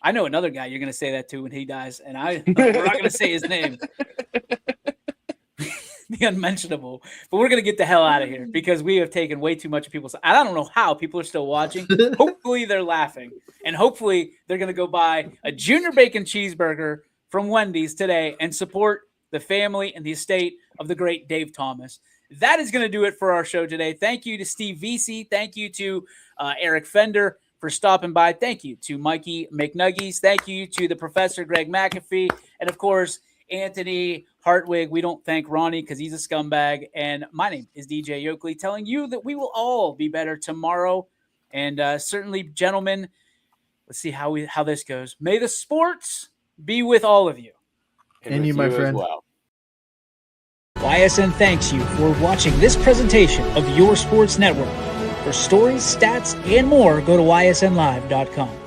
I know another guy you're going to say that to when he dies, and we're not going to say his name. The unmentionable. But we're going to get the hell out of here because we have taken way too much of people's. I don't know how people are still watching. Hopefully they're laughing, and hopefully they're going to go buy a Junior Bacon cheeseburger from Wendy's today and support the family and the estate of the great Dave Thomas. That is going to do it for our show today. Thank you to Steve Vesey. Thank you to Eric Fender for stopping by. Thank you to Mikey McNuggies. Thank you to the Professor Greg McAfee. And, of course, Anthony Hartwig. We don't thank Ronnie because he's a scumbag. And my name is DJ Yoakley, telling you that we will all be better tomorrow. And certainly, gentlemen, let's see how this goes. May the sports be with all of you. And you, my friend. Well. YSN thanks you for watching this presentation of Your Sports Network. For stories, stats, and more, go to ysnlive.com.